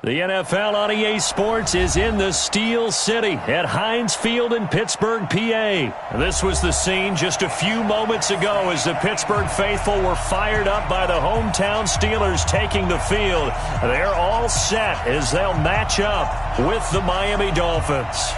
The NFL on EA Sports is in the Steel City at Heinz Field in Pittsburgh, PA. This was the scene just a few moments ago as the Pittsburgh faithful were fired up by the hometown Steelers taking the field. They're all set as they'll match up with the Miami Dolphins.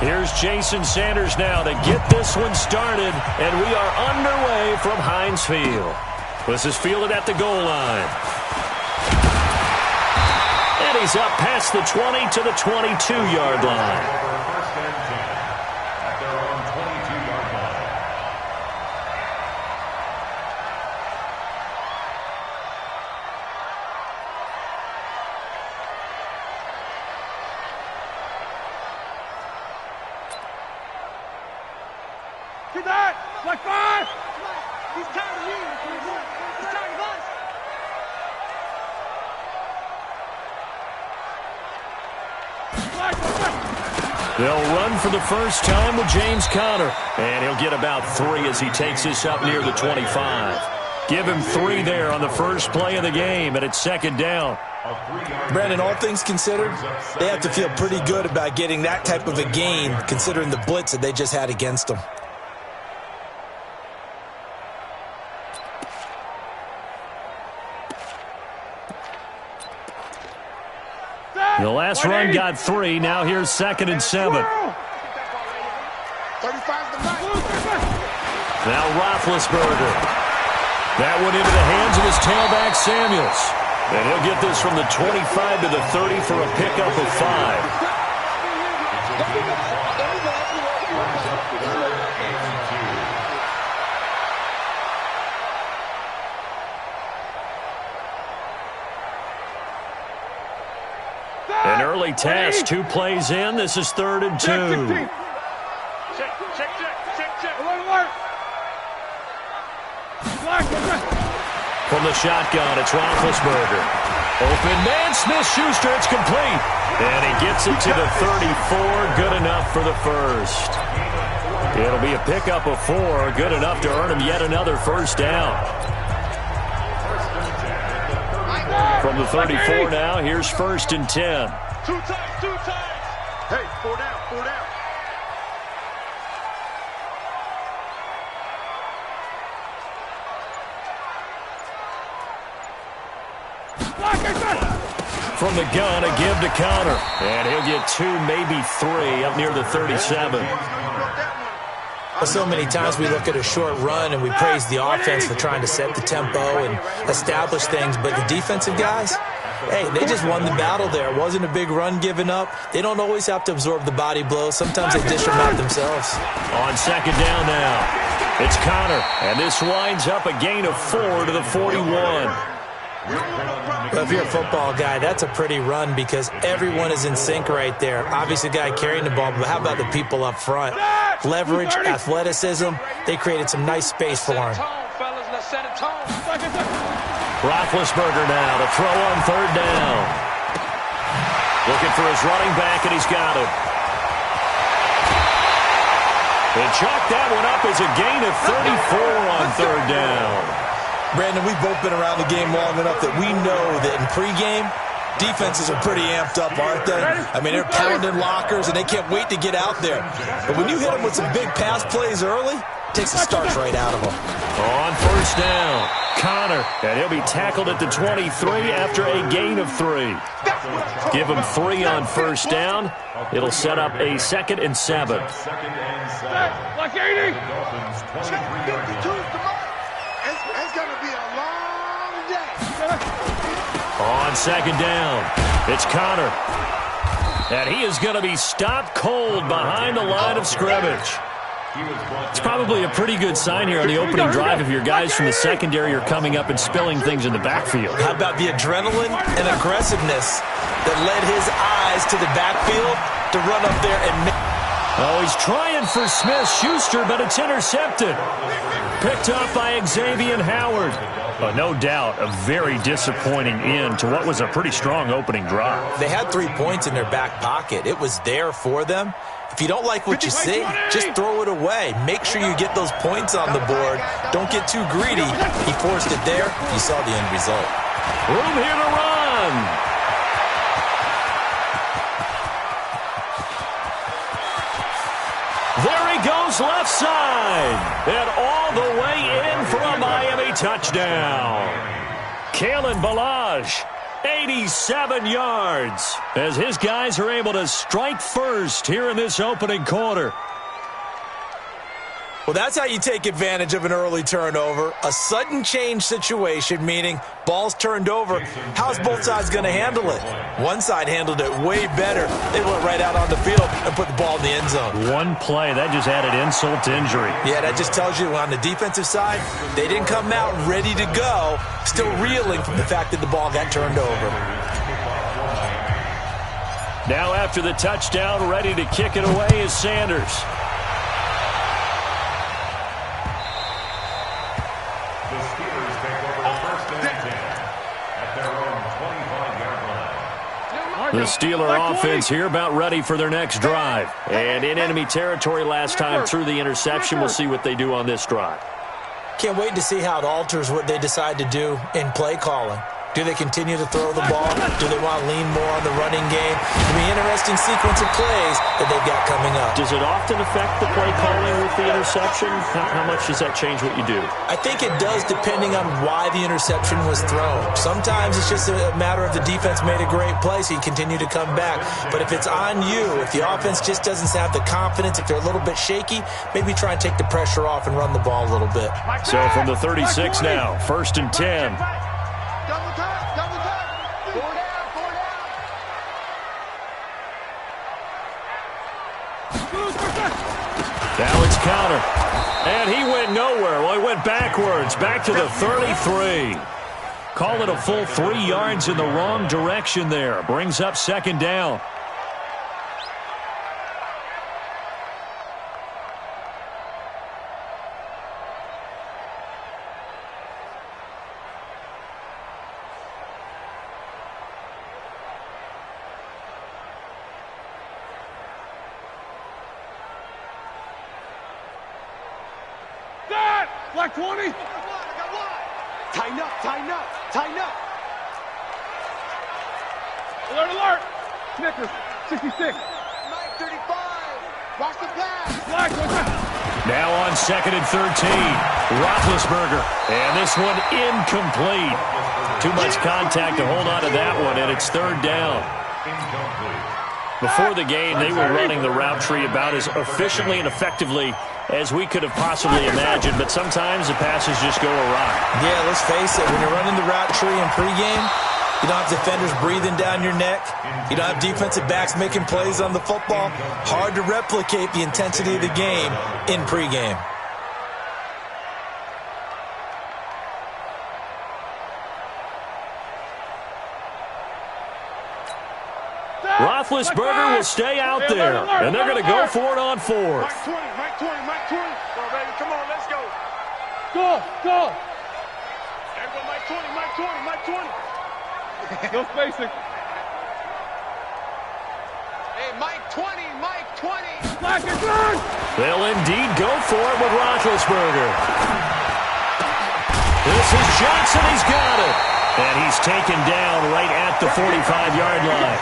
Here's Jason Sanders now to get this one started, and we are underway from Heinz Field. This is fielded at the goal line. And he's up past the 20 to the 22-yard line. They'll run for the first time with James Conner. And he'll get about 3 as he takes this up near the 25. Give him 3 there on the first play of the game, and it's second down. Brandon, all things considered, they have to feel pretty good about getting that type of a gain, considering the blitz that they just had against them. The last run got 3. Now here's 2nd and 7. Now Roethlisberger. That one into the hands of his tailback, Samuels. And he'll get this from the 25 to the 30 for a pickup of 5. An early test, 2 plays in. This is 3rd and 2. Check. From the shotgun, it's Roethlisberger. Open man, Smith-Schuster, it's complete. And he gets it to the 34, good enough for the first. It'll be a pickup of 4, good enough to earn him yet another first down. From the 34 now, here's 1st and 10. 2 times. Hey, 4 down. From the gun, a give to Conner. And he'll get 2, maybe 3, up near the 37. So many times we look at a short run and we praise the offense for trying to set the tempo and establish things, but the defensive guys, hey, they just won the battle there. It wasn't a big run given up. They don't always have to absorb the body blows. Sometimes they dish them out themselves. On 2nd down now, it's Conner, and this winds up a gain of 4 to the 41. Well, if you're a football guy, that's a pretty run because everyone is in sync right there. Obviously, the guy carrying the ball, but how about the people up front? Leverage, athleticism, they created some nice space for him. Roethlisberger now to throw on 3rd down. Looking for his running back, and he's got him. And chalk that one up as a gain of 34 on 3rd down. Brandon, we've both been around the game long enough that we know that in pregame, defenses are pretty amped up, aren't they? I mean, they're pounding lockers, and they can't wait to get out there. But when you hit them with some big pass plays early, it takes the starch right out of them. On 1st down, Conner, and he'll be tackled at the 23 after a gain of 3. Give him 3 on 1st down. It'll set up a 2nd and 7. Like 80. It's going to be a long day. On 2nd down, it's Conner. And he is going to be stopped cold behind the line of scrimmage. It's probably a pretty good sign here on the opening drive if your guys from the secondary are coming up and spilling things in the backfield. How about the adrenaline and aggressiveness that led his eyes to the backfield to run up there and make... Oh, he's trying for Smith-Schuster, but it's intercepted. Picked up by Xavier Howard. But no doubt, a very disappointing end to what was a pretty strong opening drive. They had 3 points in their back pocket. It was there for them. If you don't like what you see, just throw it away. Make sure you get those points on the board. Don't get too greedy. He forced it there. You saw the end result. Room here to run. There he goes left side. And all the way in for a Miami touchdown. Kalen Ballage, 87 yards, as his guys are able to strike first here in this opening quarter. Well, that's how you take advantage of an early turnover. A sudden change situation, meaning ball's turned over. How's both sides going to handle it? One side handled it way better. They went right out on the field and put the ball in the end zone. One play, that just added insult to injury. Yeah, that just tells you on the defensive side, they didn't come out ready to go, still reeling from the fact that the ball got turned over. Now after the touchdown, ready to kick it away is Sanders. The Steeler offense here about ready for their next drive. And in enemy territory last time through the interception. We'll see what they do on this drive. Can't wait to see how it alters what they decide to do in play calling. Do they continue to throw the ball? Do they want to lean more on the running game? It'll be an interesting sequence of plays that they've got coming up. Does it often affect the play calling with the interception? How much does that change what you do? I think it does depending on why the interception was thrown. Sometimes it's just a matter of the defense made a great play, so you continue to come back. But if it's on you, if the offense just doesn't have the confidence, if they're a little bit shaky, maybe try and take the pressure off and run the ball a little bit. So from the 36 now, 1st and 10. Double time, double time. 4 down, 4 down. Now it's counter. And he went nowhere. Well, he went backwards, back to the 33. Call it a full 3 yards in the wrong direction there. Brings up 2nd down. Black 20. Tighten up, tighten up, tighten up. Alert, alert. Snickers, 66. Mike 35. Watch the pass. Black, now on 2nd and 13. Roethlisberger. And this one incomplete. Too much contact to hold on to that one, and it's 3rd down. Before the game, they were running the route tree about as efficiently and effectively as we could have possibly imagined, but sometimes the passes just go awry. Yeah, let's face it, when you're running the route tree in pregame, you don't have defenders breathing down your neck. You don't have defensive backs making plays on the football. Hard to replicate the intensity of the game in pregame. Roethlisberger will stay out there, and they're going to go for it on 4th. Mike 20, Mike 20, Mike 20. Come on, baby, come on, let's go. Go, go. Everybody, Mike 20, Mike 20, Mike 20. No spacing. Hey, Mike 20, Mike 20. Black and black. They'll indeed go for it with Roethlisberger. This is Johnson. He's got it. And he's taken down right at the 45-yard line.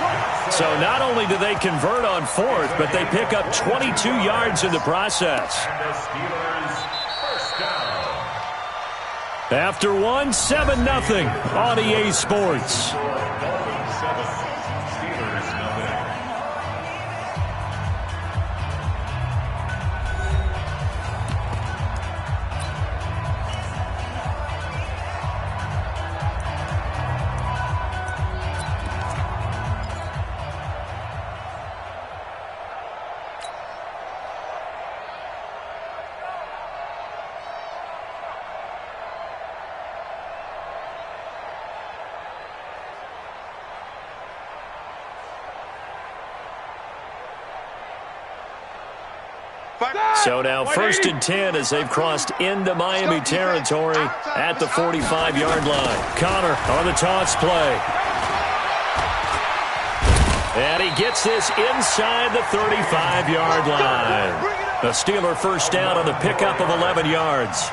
So not only do they convert on 4th, but they pick up 22 yards in the process. After one, 7-0 on EA Sports. So now 1st and 10 as they've crossed into Miami territory at the 45-yard line. Connor on the toss play. And he gets this inside the 35-yard line. A Steeler first down on the pickup of 11 yards.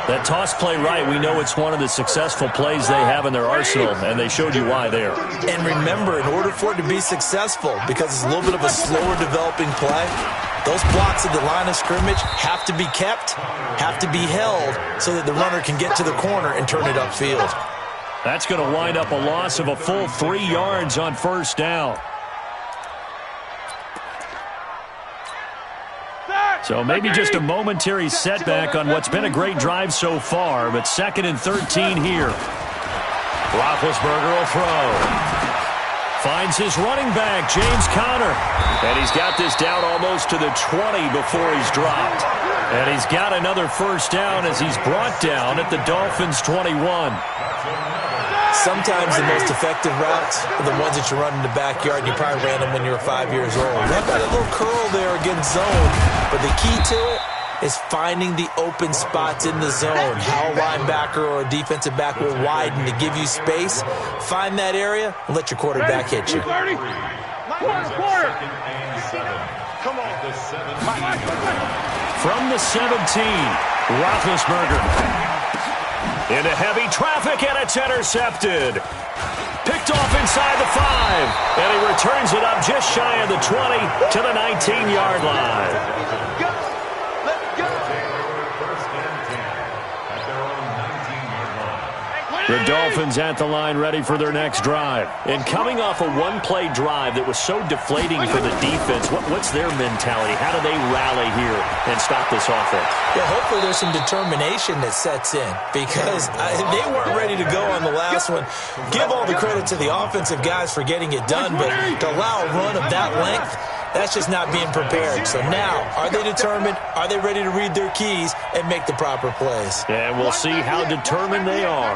That toss play right, we know it's one of the successful plays they have in their arsenal, and they showed you why there. And remember, in order for it to be successful, because it's a little bit of a slower developing play, those blocks at the line of scrimmage have to be kept, have to be held, so that the runner can get to the corner and turn it upfield. That's going to wind up a loss of a full 3 yards on first down. So maybe just a momentary setback on what's been a great drive so far, but 2nd and 13 here. Roethlisberger will throw. Finds his running back, James Conner. And he's got this down almost to the 20 before he's dropped. And he's got another first down as he's brought down at the Dolphins' 21. Sometimes the most effective routes are the ones that you run in the backyard. You probably ran them when you were 5 years old. They've got a little curl there against zone, but the key to it is finding the open spots in the zone. How a linebacker or a defensive back will widen to give you space. Find that area and let your quarterback hit you. Quarter. Come on. From the 17, Roethlisberger. Into heavy traffic, and it's intercepted. Picked off inside the 5, and he returns it up just shy of the 20 to the 19-yard line. Let's go. The Dolphins at the line ready for their next drive. And coming off a one-play drive that was so deflating for the defense, what's their mentality? How do they rally here and stop this offense? Well, hopefully there's some determination that sets in because they weren't ready to go on the last one. Give all the credit to the offensive guys for getting it done, but to allow a run of that length, that's just not being prepared. So now, are they determined? Are they ready to read their keys and make the proper plays? And we'll see how determined they are.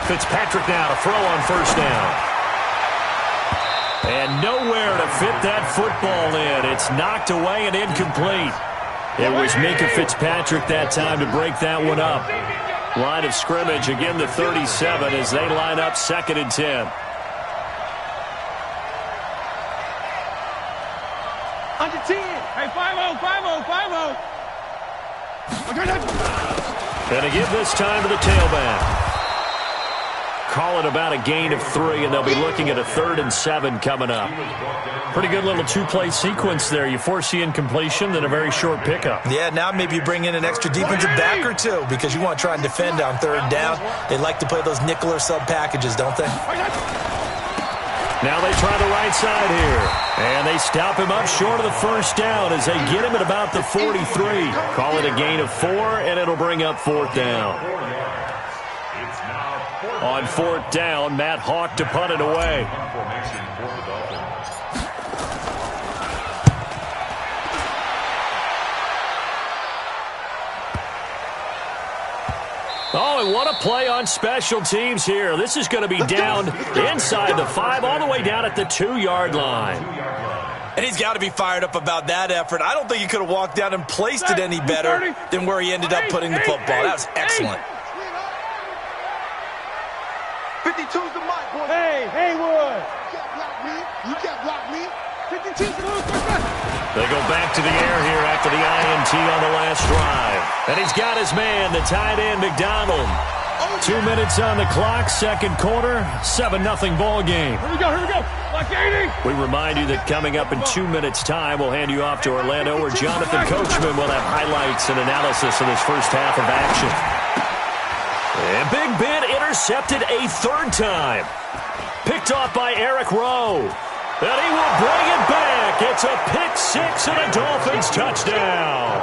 Fitzpatrick now to throw on first down. And nowhere to fit that football in. It's knocked away and incomplete. It was Minka Fitzpatrick that time to break that one up. Line of scrimmage, again the 37 as they line up 2nd and 10. Under 10. Hey, 5-0, 5-0, 5-0. And to give this time to the tailback. Call it about a gain of 3, and they'll be looking at a 3rd and 7 coming up. Pretty good little two-play sequence there. You force the incompletion, then a very short pickup. Yeah, now maybe you bring in an extra defensive back or two because you want to try and defend on 3rd down. They like to play those nickel or sub packages, don't they? Now they try the right side here. And they stop him up short of the first down as they get him at about the 43. Call it a gain of 4, and it'll bring up 4th down. On 4th down, Matt Hawk to punt it away. Oh, and what a play on special teams here. This is going to be down inside the 5, all the way down at the 2-yard line. And he's got to be fired up about that effort. I don't think he could have walked down and placed it any better than where he ended up putting the football. That was excellent. 52's the mic, boy. Hey, Haywood. You can't block me. 52's the mic. They go back to the air here after the INT on the last drive. And he's got his man, the tight end, McDonald. 2 minutes on the clock, 2nd quarter, 7-0 ball game. Here we go. Like 80. We remind you that coming up in 2 minutes' time, we'll hand you off to Orlando, where Jonathan Coachman will have highlights and analysis of this first half of action. And Big Ben intercepted a 3rd time. Picked off by Eric Rowe. And he will bring it back. It's a pick 6 and a Dolphins touchdown.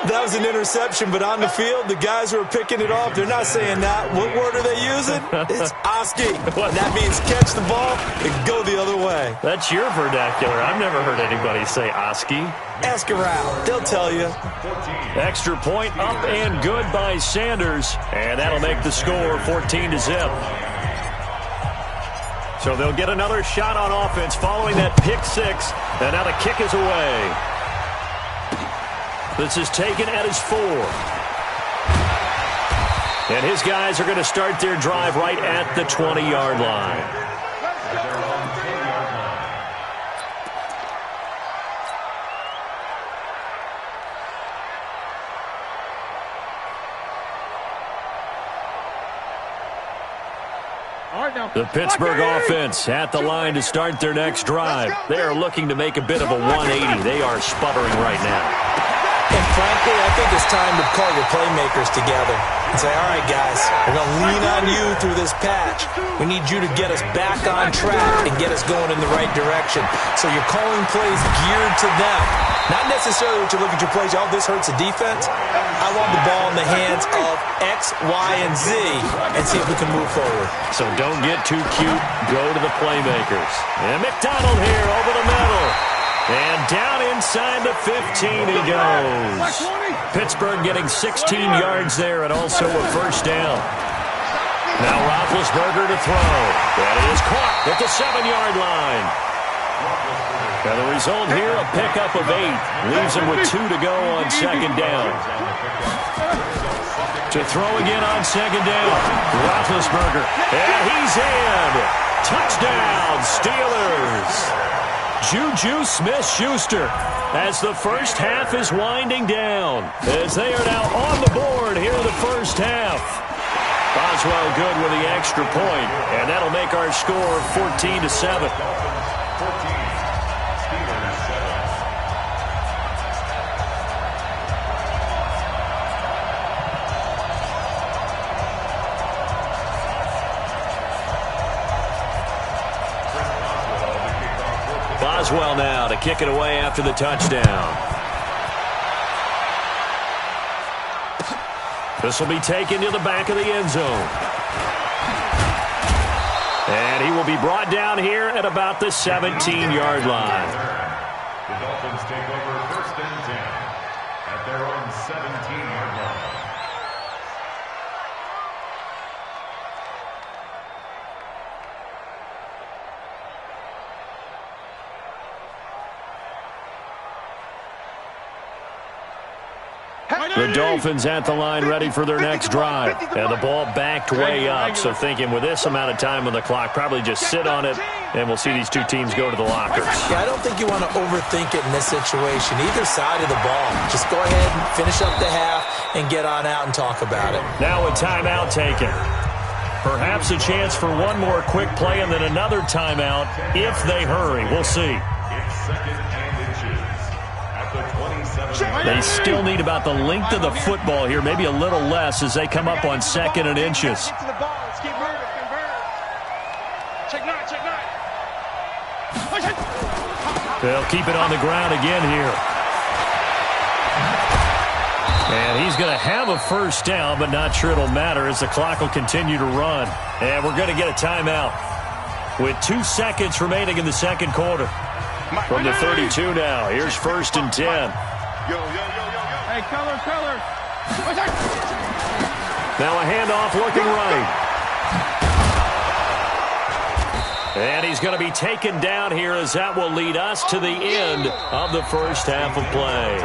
That was an interception, but on the field, the guys who are picking it off, they're not saying that. What word are they using? It's Oski. And that means catch the ball and go the other way. That's your vernacular. I've never heard anybody say Oski. Ask around. They'll tell you. Extra point up and good by Sanders. And that'll make the score 14-0. So they'll get another shot on offense following that pick six. And now the kick is away. This is taken at his 4. And his guys are going to start their drive right at the 20-yard line. The Pittsburgh offense at the line to start their next drive. They are looking to make a bit of a 180. They are sputtering right now. And frankly, I think it's time to call your playmakers together and say, all right, guys, we're going to lean on you through this patch. We need you to get us back on track and get us going in the right direction. So you're calling plays geared to them. Not necessarily what you look at your plays, oh, this hurts the defense. I want the ball in the hands of X, Y, and Z and see if we can move forward. So don't get too cute. Go to the playmakers. And McDonald here over the middle. And down inside the 15 he goes. Pittsburgh getting 16 yards there and also a first down. Now Roethlisberger to throw. And it is caught at the 7-yard line. And the result here, a pickup of 8. Leaves him with 2 to go on second down. To throw again on second down. Roethlisberger. And he's in. Touchdown, Steelers. Juju Smith-Schuster as the first half is winding down. As they are now on the board here in the first half. Boswell good with the extra point, and that'll make our score 14-7. Boswell now to kick it away after the touchdown. This will be taken to the back of the end zone. And he will be brought down here at about the 17-yard line. The Dolphins take over first and 10 at their own 17-yard line. The Dolphins at the line ready for their next drive. And the ball backed way up, so thinking with this amount of time on the clock, probably just sit on it, and we'll see these two teams go to the lockers. Yeah, I don't think you want to overthink it in this situation, either side of the ball. Just go ahead and finish up the half and get on out and talk about it. Now a timeout taken. Perhaps a chance for one more quick play and then another timeout if they hurry. We'll see. It's second and inches at the 27. They still need about the length of the football here, maybe a little less as they come up on second and inches. Get to the ball. Let's keep moving. Check nine, check nine. They'll keep it on the ground again here. And he's going to have a first down, but not sure it'll matter as the clock will continue to run. And we're going to get a timeout with 2 seconds remaining in the second quarter. From the 32 now, here's first and 10. Yo. Hey, color. Now a handoff looking right. And he's going to be taken down here as that will lead us to the end of the first half of play.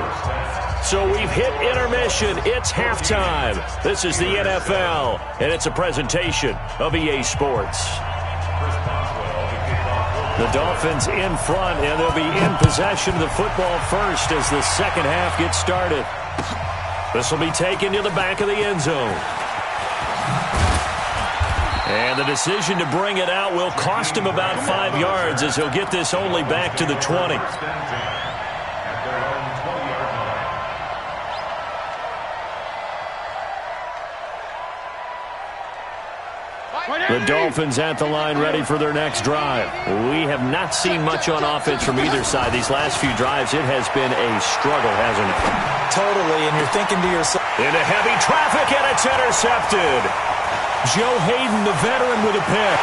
So we've hit intermission. It's halftime. This is the NFL, and it's a presentation of EA Sports. The Dolphins in front, and they'll be in possession of the football first as the second half gets started. This will be taken to the back of the end zone. And the decision to bring it out will cost him about 5 yards as he'll get this only back to the 20. The Dolphins at the line ready for their next drive. We have not seen much on offense from either side. These last few drives, it has been a struggle, hasn't it? Totally, and you're thinking to yourself... Into heavy traffic, and it's intercepted. Joe Hayden, the veteran, with a pick.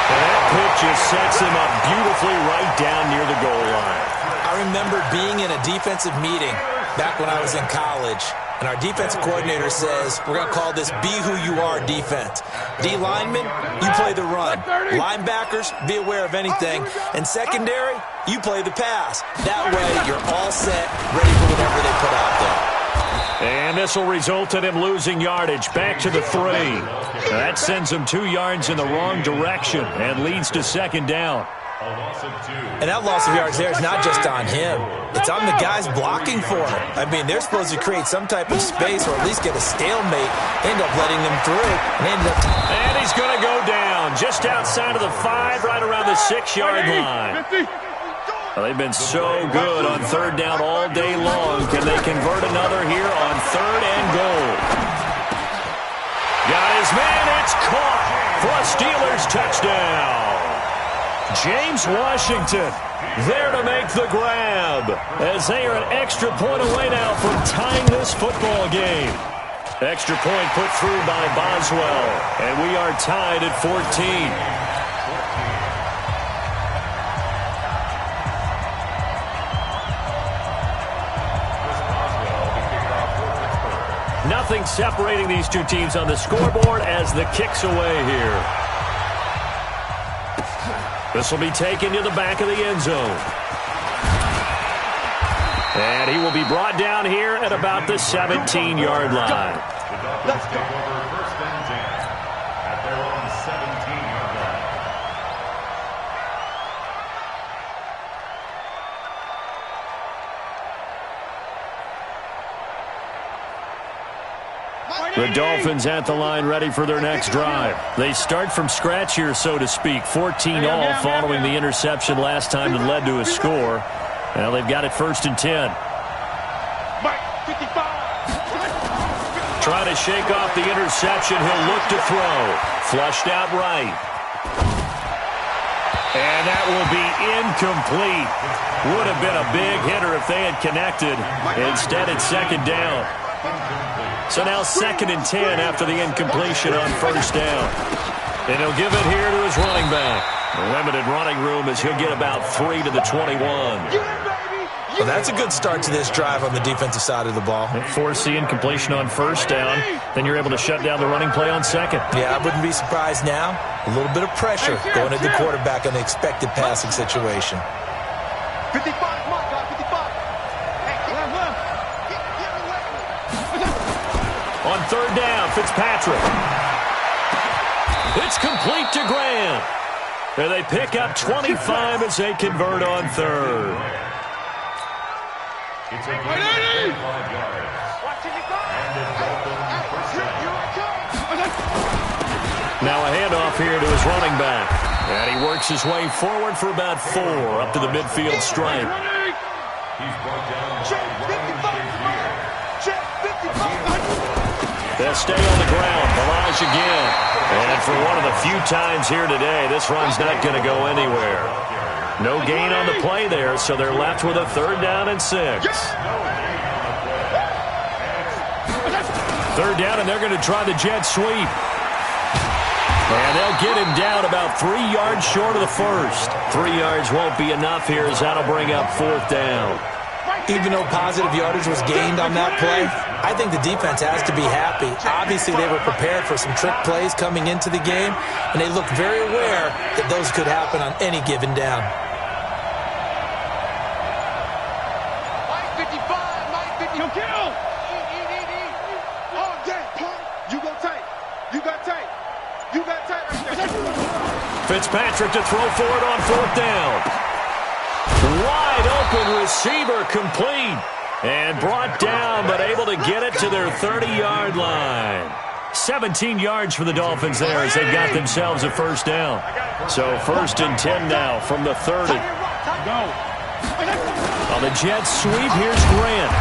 And that pick just sets him up beautifully right down near the goal line. I remember being in a defensive meeting back when I was in college, and our defensive coordinator says, we're going to call this Be Who You Are defense. D linemen, you play the run. Linebackers, be aware of anything. And secondary, you play the pass. That way, you're all set, ready for whatever they put out there. And this will result in him losing yardage. Back to the 3. That sends him 2 yards in the wrong direction and leads to second down. And that loss of yards there is not just on him. It's on the guys blocking for him. I mean, they're supposed to create some type of space or at least get a stalemate. They end up letting them through. And he's going to go down just outside of the 5, right around the 6-yard line. Well, they've been so good on third down all day long. Can they convert another here on 3rd and goal? Got his man. It's caught for a Steelers touchdown. James Washington there to make the grab as they are an extra point away now from tying this football game. Extra point put through by Boswell, and we are tied at 14. Nothing separating these two teams on the scoreboard as the kick's away here. This will be taken to the back of the end zone. And he will be brought down here at about the 17-yard line. The Dolphins take over 1st and 10 at their own 17-yard line. The Dolphins at the line ready for their next drive. They start from scratch here, so to speak. 14 all following the interception last time that led to a score. Well, they've got it 1st and 10. Trying to shake off the interception. He'll look to throw. Flushed out right. And that will be incomplete. Would have been a big hitter if they had connected. Instead, it's 2nd down. So now 2nd and 10 after the incompletion on 1st down. And he'll give it here to his running back. Limited running room as he'll get about 3 to the 21. Well, that's a good start to this drive on the defensive side of the ball. Force the incompletion on 1st down. Then you're able to shut down the running play on 2nd. Yeah, I wouldn't be surprised now. A little bit of pressure going at the quarterback on the expected passing situation. 55, come on, guys, 55. On 3rd down, Fitzpatrick. It's complete to Grant. And they pick up 25 as they convert on 3rd. It's a gain of 25 yards. And the Dolphins first down. Now a handoff here to his running back. And he works his way forward for about 4 up to the midfield stripe. He's brought down by They'll stay on the ground. Balaj again. And for one of the few times here today, this run's not going to go anywhere. No gain on the play there, so they're left with a 3rd down and 6. 3rd down, and they're going to try the jet sweep. And they'll get him down about 3 yards short of the 1st. 3 yards won't be enough here as that'll bring up 4th down. Even though positive yardage was gained on that play, I think the defense has to be happy. Obviously, they were prepared for some trick plays coming into the game, and they looked very aware that those could happen on any given down. Mike 55, Mike 50. Yo, kill! All day, punk. You go tight. You got tight. You got tight right there. Fitzpatrick to throw for it on 4th down. Wide open receiver complete. And brought down, but able to get it to their 30-yard line. 17 yards for the Dolphins there as they've got themselves a 1st down. So 1st and 10 now from the 30. On the jet sweep, here's Grant.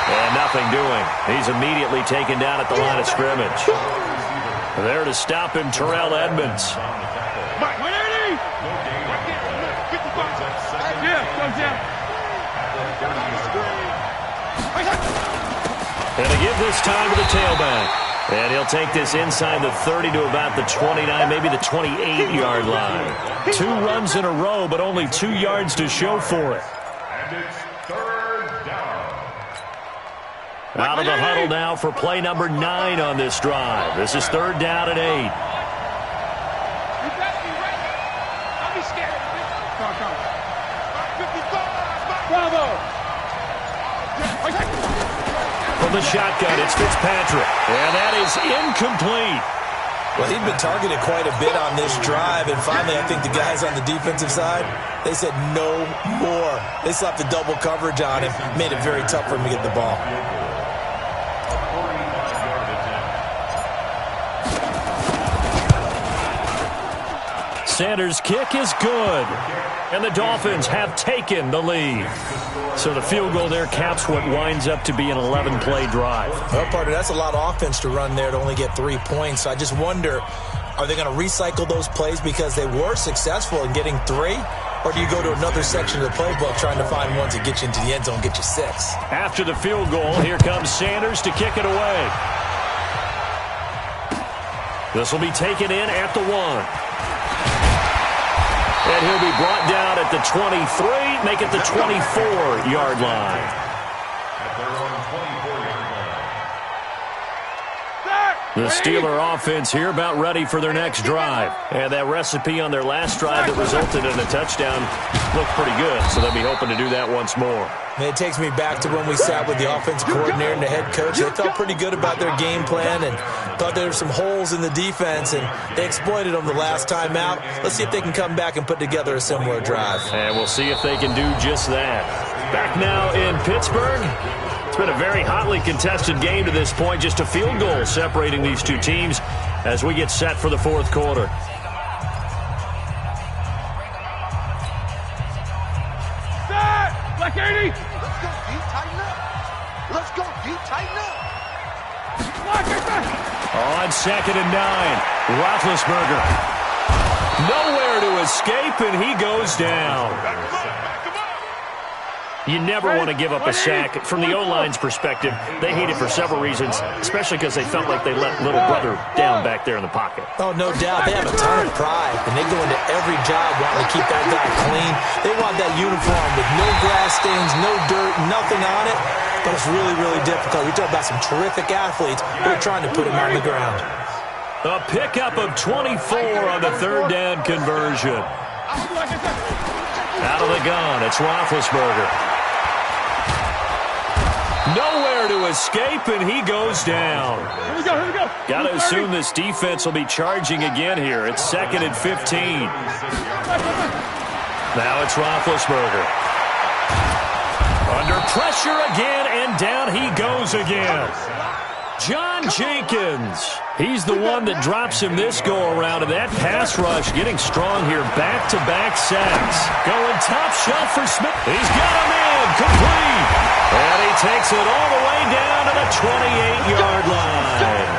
And nothing doing. He's immediately taken down at the line of scrimmage. There to stop him, Terrell Edmonds. And to give this time to the tailback. And he'll take this inside the 30 to about the 29, maybe the 28-yard line. 2 runs in a row, but only 2 yards to show for it. And it's 3rd down. Out of the huddle now for play number 9 on this drive. This is 3rd down and 8. Bravo! From the shotgun, it's Fitzpatrick. And that is incomplete. Well, he'd been targeted quite a bit on this drive, and finally I think the guys on the defensive side, they said no more. They slapped the double coverage on him, made it very tough for him to get the ball. Sanders' kick is good. And the Dolphins have taken the lead. So the field goal there caps what winds up to be an 11-play drive. Well, partner, that's a lot of offense to run there to only get 3 points. So I just wonder, are they going to recycle those plays because they were successful in getting 3? Or do you go to another section of the playbook trying to find ones that get you into the end zone, get you 6? After the field goal, here comes Sanders to kick it away. This will be taken in at the 1. And he'll be brought down at the 23, make it the 24-yard line. At their own 24-yard line. The Steeler offense here about ready for their next drive. And that recipe on their last drive that resulted in a touchdown looked pretty good, so they'll be hoping to do that once more. It takes me back to when we sat with the offense coordinator and the head coach. They felt pretty good about their game plan and thought there were some holes in the defense, and they exploited them the last time out. Let's see if they can come back and put together a similar drive. And we'll see if they can do just that. Back now in Pittsburgh. It's been a very hotly contested game to this point. Just a field goal separating these two teams as we get set for the fourth quarter. Black 80! Let's go, D, tighten up. Let's go, D, tighten up. On 2nd and 9, Roethlisberger. Nowhere to escape, and he goes down. You never want to give up a sack. From the O-line's perspective, they hate it for several reasons, especially because they felt like they let little brother down back there in the pocket. Oh, no doubt. They have a ton of pride, and they go into every job wanting to keep that guy clean. They want that uniform with no grass stains, no dirt, nothing on it. But it's really, really difficult. You're talking about some terrific athletes who are trying to put him on the ground. A pickup of 24 on the third down conversion. Out of the gun, it's Roethlisberger. Nowhere to escape, and he goes down. Here we go. Got to assume this defense will be charging again here. It's 2nd and 15. Now it's Roethlisberger. Under pressure again, and down he goes again. John Jenkins. He's the one that drops him this go-around, and that pass rush getting strong here. Back-to-back sacks. Going top shelf for Smith. He's got a man complete. And he takes it all the way down to the 28-yard line.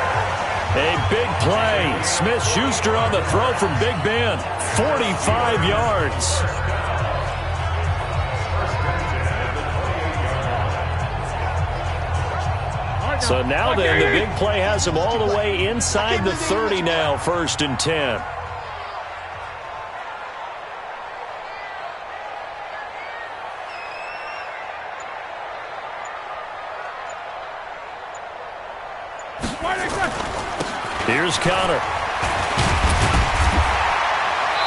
A big play. Smith-Schuster on the throw from Big Ben. 45 yards. So now then, the big play has him all the way inside the 30 now, 1st and 10. Here's Connor.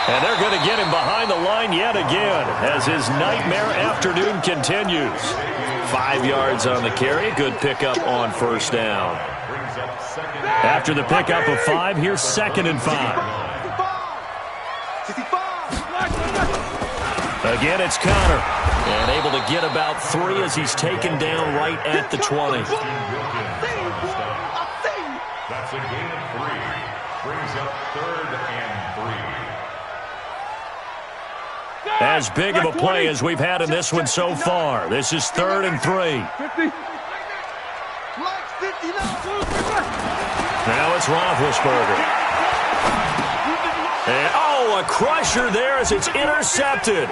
And they're going to get him behind the line yet again as his nightmare afternoon continues. 5 yards on the carry. Good pickup on 1st down. After the pickup of 5, here's 2nd and 5. Again, it's Connor. And able to get about 3 as he's taken down right at the 20. That's a gain of 3. Brings up 3rd and 3. As big of a play as we've had in this one so far. This is 3rd and 3. 50. Now it's Roethlisberger. And, a crusher there as it's intercepted.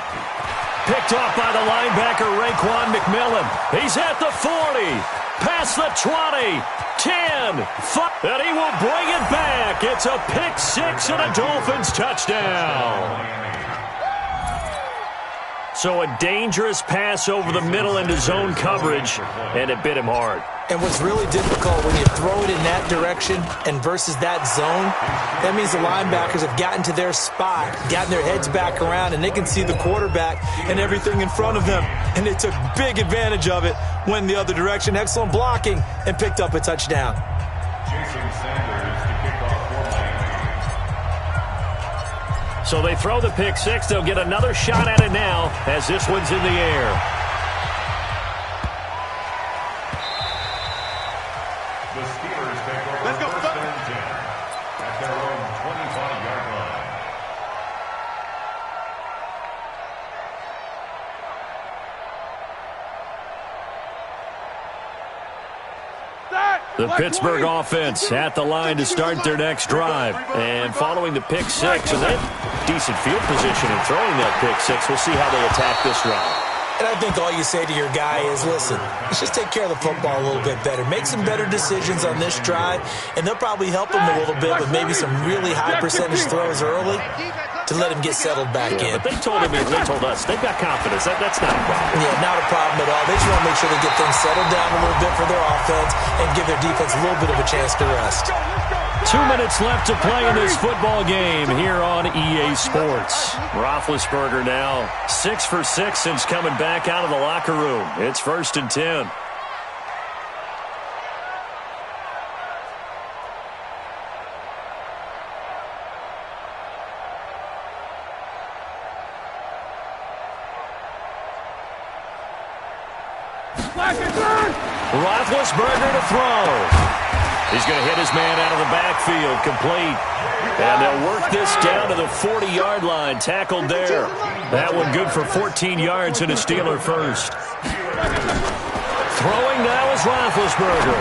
Picked off by the linebacker, Raekwon McMillan. He's at the 40. Past the 20. 10. 5. And he will bring it back. It's a pick 6 and a Dolphins touchdown. So a dangerous pass over the middle into zone coverage, and it bit him hard. And what's really difficult when you throw it in that direction and versus that zone, that means the linebackers have gotten to their spot, gotten their heads back around, and they can see the quarterback and everything in front of them. And they took big advantage of it, went the other direction, excellent blocking, and picked up a touchdown. Jason Sanders to kick off for Miami. So they throw the pick six. They'll get another shot at it now as this one's in the air. The Steelers take over first and 10 at their own 25-yard line. The Pittsburgh offense at the line to start their next drive. And following the pick six, and then decent field position in throwing that pick six. We'll see how they attack this drive. And I think all you say to your guy is, listen, let's just take care of the football a little bit better. Make some better decisions on this drive, and they'll probably help him a little bit with maybe some really high percentage throws early to let him get settled back in. But they told us they've got confidence. That's not a problem. Yeah, not a problem at all. They just want to make sure they get things settled down a little bit for their offense and give their defense a little bit of a chance to rest. 2 minutes left to play in this football game here on EA Sports. Roethlisberger now 6 for 6 since coming back out of the locker room. It's 1st and 10. Roethlisberger to throw. He's going to hit his man out of the backfield, complete. And they'll work this down to the 40-yard line, tackled there. That one good for 14 yards and a Steeler first. Throwing now is Roethlisberger.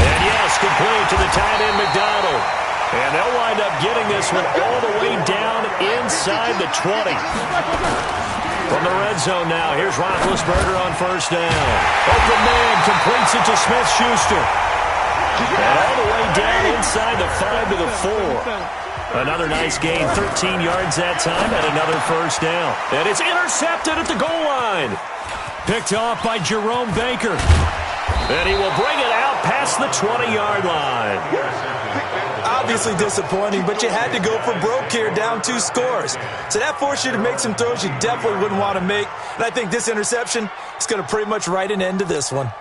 And yes, complete to the tight end McDonald. And they'll wind up getting this one all the way down inside the 20. From the red zone now, here's Roethlisberger on first down. Open man completes it to Smith-Schuster. And all the way down inside the 5 to the 4. Another nice gain, 13 yards that time, and another first down. And it's intercepted at the goal line. Picked off by Jerome Baker. And he will bring it out past the 20-yard line. Obviously disappointing, but you had to go for broke here, down 2 scores. So that forced you to make some throws you definitely wouldn't want to make. And I think this interception is going to pretty much write an end to this one.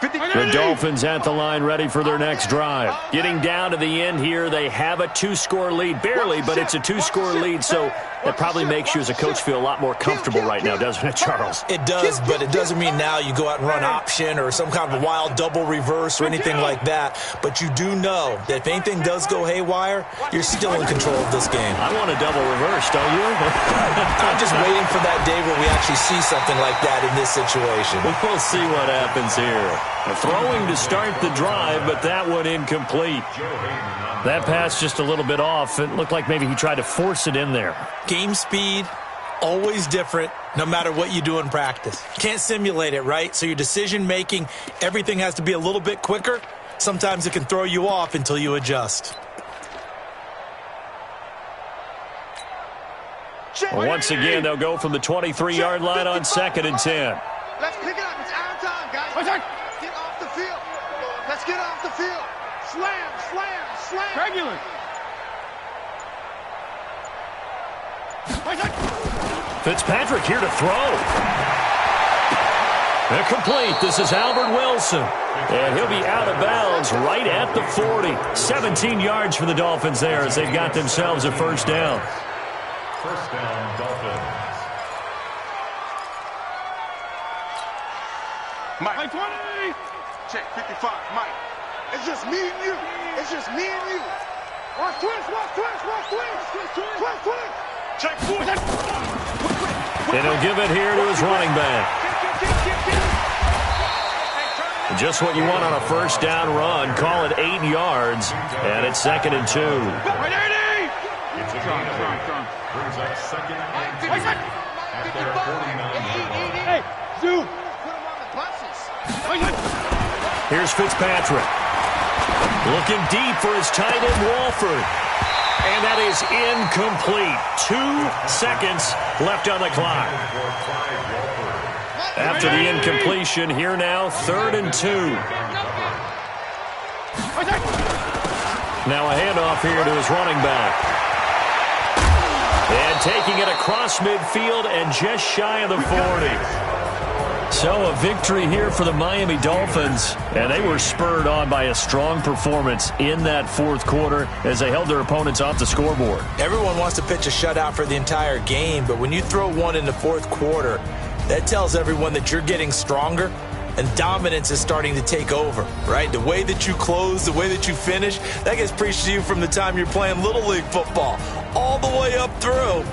The Dolphins at the line ready for their next drive. Getting down to the end here, they have a 2-score lead. Barely, but it's a 2-score lead, so that probably makes you as a coach feel a lot more comfortable right now, doesn't it, Charles? It does, but it doesn't mean now you go out and run option or some kind of a wild double reverse or anything like that. But you do know that if anything does go haywire, you're still in control of this game. I want a double reverse, don't you? I'm just waiting for that day where we actually see something like that in this situation. We'll see what happens here. Throwing to start the drive, but that one incomplete. That pass just a little bit off. It looked like maybe he tried to force it in there. Game speed, always different, no matter what you do in practice. Can't simulate it, right? So your decision-making, everything has to be a little bit quicker. Sometimes it can throw you off until you adjust. Well, once again, they'll go from the 23-yard line on 2nd and 10. Let's pick it up. It's our time, guys. Get off the field. Let's get off the field. Slam, slam, slam. Regular. Fitzpatrick here to throw. They're complete. This is Albert Wilson. And he'll be out of bounds right at the 40. 17 yards for the Dolphins there as they've got themselves a first down. First down, Dolphins. Mike 20. Check 55, Mike. It's just me and you. It's just me and you. Watch twist, watch twist, watch twist. Twist, twist. Check 40. And he'll give it here to his running back. Just what you want on a first down run. Call it 8 yards. And it's 2nd and 2. It's a gain of 8. Brings up 2nd and 2 at their 49-yard line. Hey, Zoo. Here's Fitzpatrick. Looking deep for his tight end, Walford. And that is incomplete. 2 seconds left on the clock. After the incompletion, here now, 3rd and 2. Now a handoff here to his running back. And taking it across midfield and just shy of the 40. So a victory here for the Miami Dolphins. And they were spurred on by a strong performance in that 4th quarter as they held their opponents off the scoreboard. Everyone wants to pitch a shutout for the entire game, but when you throw one in the 4th quarter, that tells everyone that you're getting stronger and dominance is starting to take over, right? The way that you close, the way that you finish, that gets preached to you from the time you're playing Little League football all the way up through.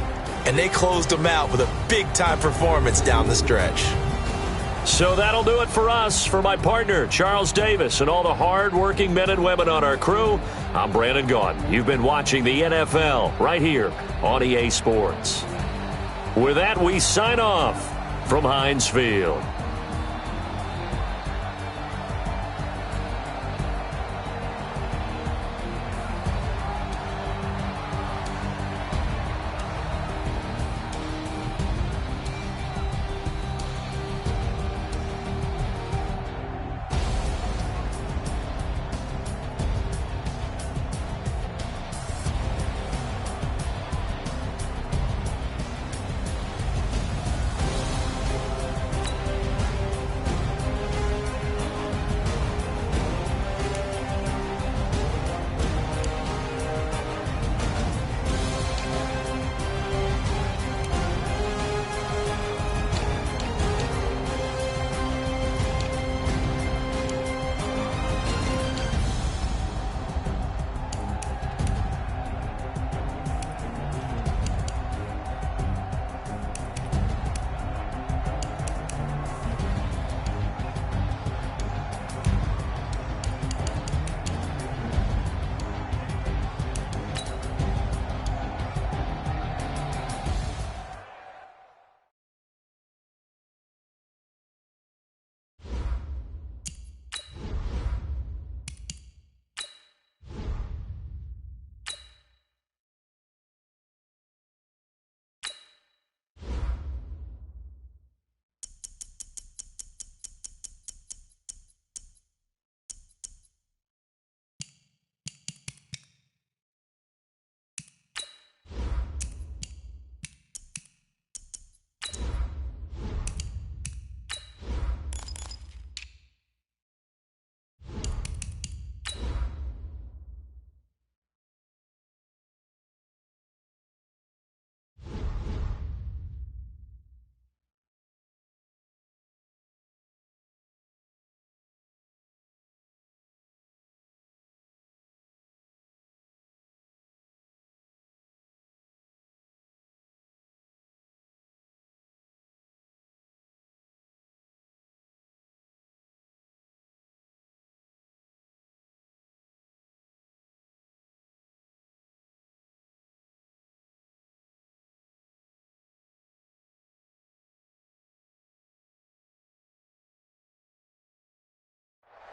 And they closed them out with a big-time performance down the stretch. So that'll do it for us. For my partner, Charles Davis, and all the hard-working men and women on our crew, I'm Brandon Gaudin. You've been watching the NFL right here on EA Sports. With that, we sign off from Heinz Field.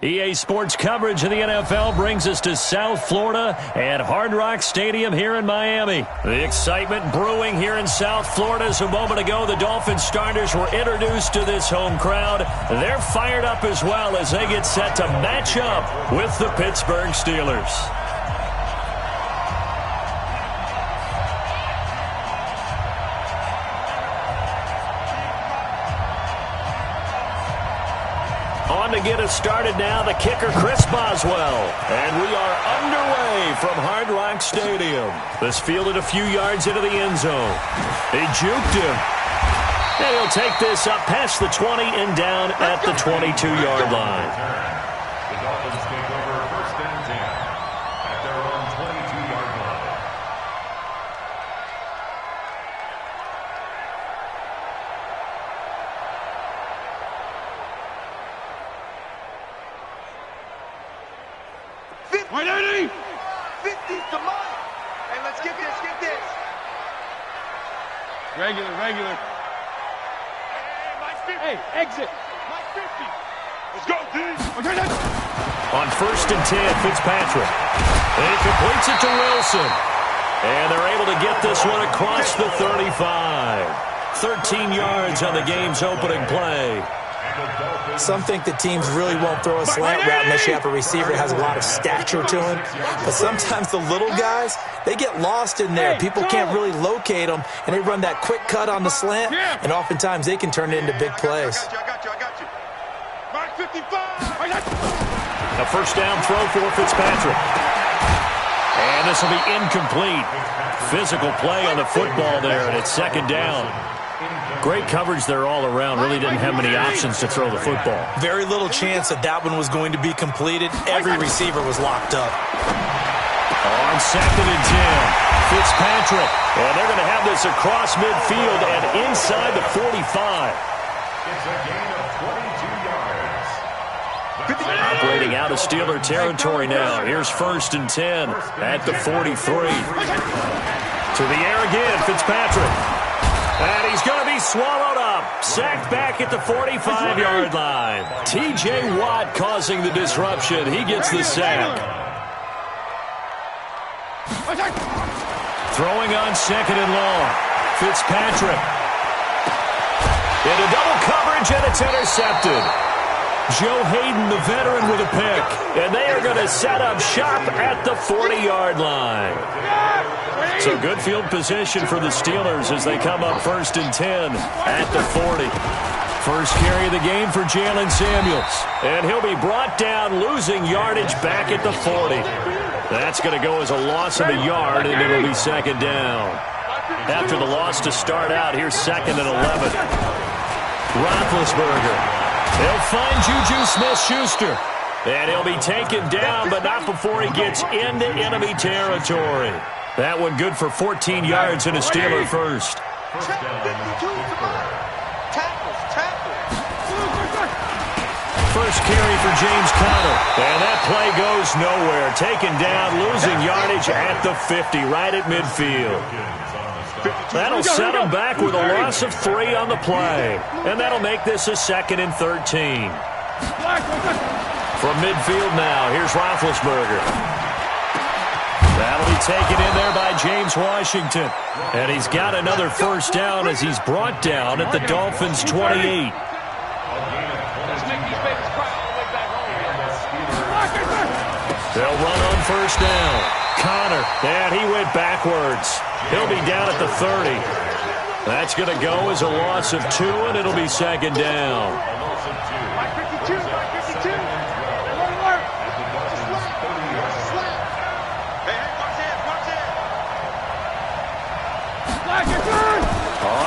EA Sports coverage of the NFL brings us to South Florida at Hard Rock Stadium here in Miami. The excitement brewing here in South Florida as a moment ago the Dolphins starters were introduced to this home crowd. They're fired up as well as they get set to match up with the Pittsburgh Steelers. On to get us started now, the kicker, Chris Boswell. And we are underway from Hard Rock Stadium. This fielded a few yards into the end zone. They juked him. And he'll take this up past the 20 and down at the 22-yard line. The Dolphins take over 1st and 10 at their own 22-yard line. Right, Eddie! 50's the mark. Hey, let's get this, get this. Regular. Hey, exit. My 50. Let's go, D. On 1st and 10, Fitzpatrick. And he completes it to Wilson. And they're able to get this one across the 35. 13 yards on the game's opening play. Some think that teams really won't throw a slant route unless you have a receiver that has a lot of stature to him. But sometimes the little guys, they get lost in there. People can't really locate them, and they run that quick cut on the slant, and oftentimes they can turn it into big plays. I got you. Mark 55. A first down throw for Fitzpatrick. And this will be incomplete. Physical play on the football there, and it's second down. Great coverage there all around. Really didn't have many options to throw the football. Very little chance that that one was going to be completed. Every receiver was locked up. On second and 10, Fitzpatrick. And they're going to have this across midfield and inside the 45. It's a gain of 22 yards. Operating out of Steeler territory now. Here's first and 10 at the 43. To the air again, Fitzpatrick. And he's going to be swallowed up. Sacked back at the 45-yard line. T.J. Watt causing the disruption. He gets the sack. Throwing on second and long. Fitzpatrick. Into double coverage, and it's intercepted. Joe Hayden, the veteran, with a pick. And they are going to set up shop at the 40-yard line. So good field position for the Steelers as they come up first and 10 at the 40. First carry of the game for Jalen Samuels. And he'll be brought down, losing yardage back at the 40. That's going to go as a loss of a yard, and it'll be second down. After the loss to start out, here's second and 11. Roethlisberger. They'll find Juju Smith-Schuster. And he'll be taken down, but not before he gets into enemy territory. That one good for 14 yards and a Steeler first. First carry for James Conner. And that play goes nowhere. Taken down, losing yardage at the 50, right at midfield. That'll set him back with a loss of 3 on the play. And that'll make this a second and 13. From midfield now, here's Roethlisberger. That'll be taken in there by James Washington. And he's got another first down as he's brought down at the Dolphins' 28. They'll run on first down. Conner, and he went backwards. He'll be down at the 30. That's going to go as a loss of 2, and it'll be second down.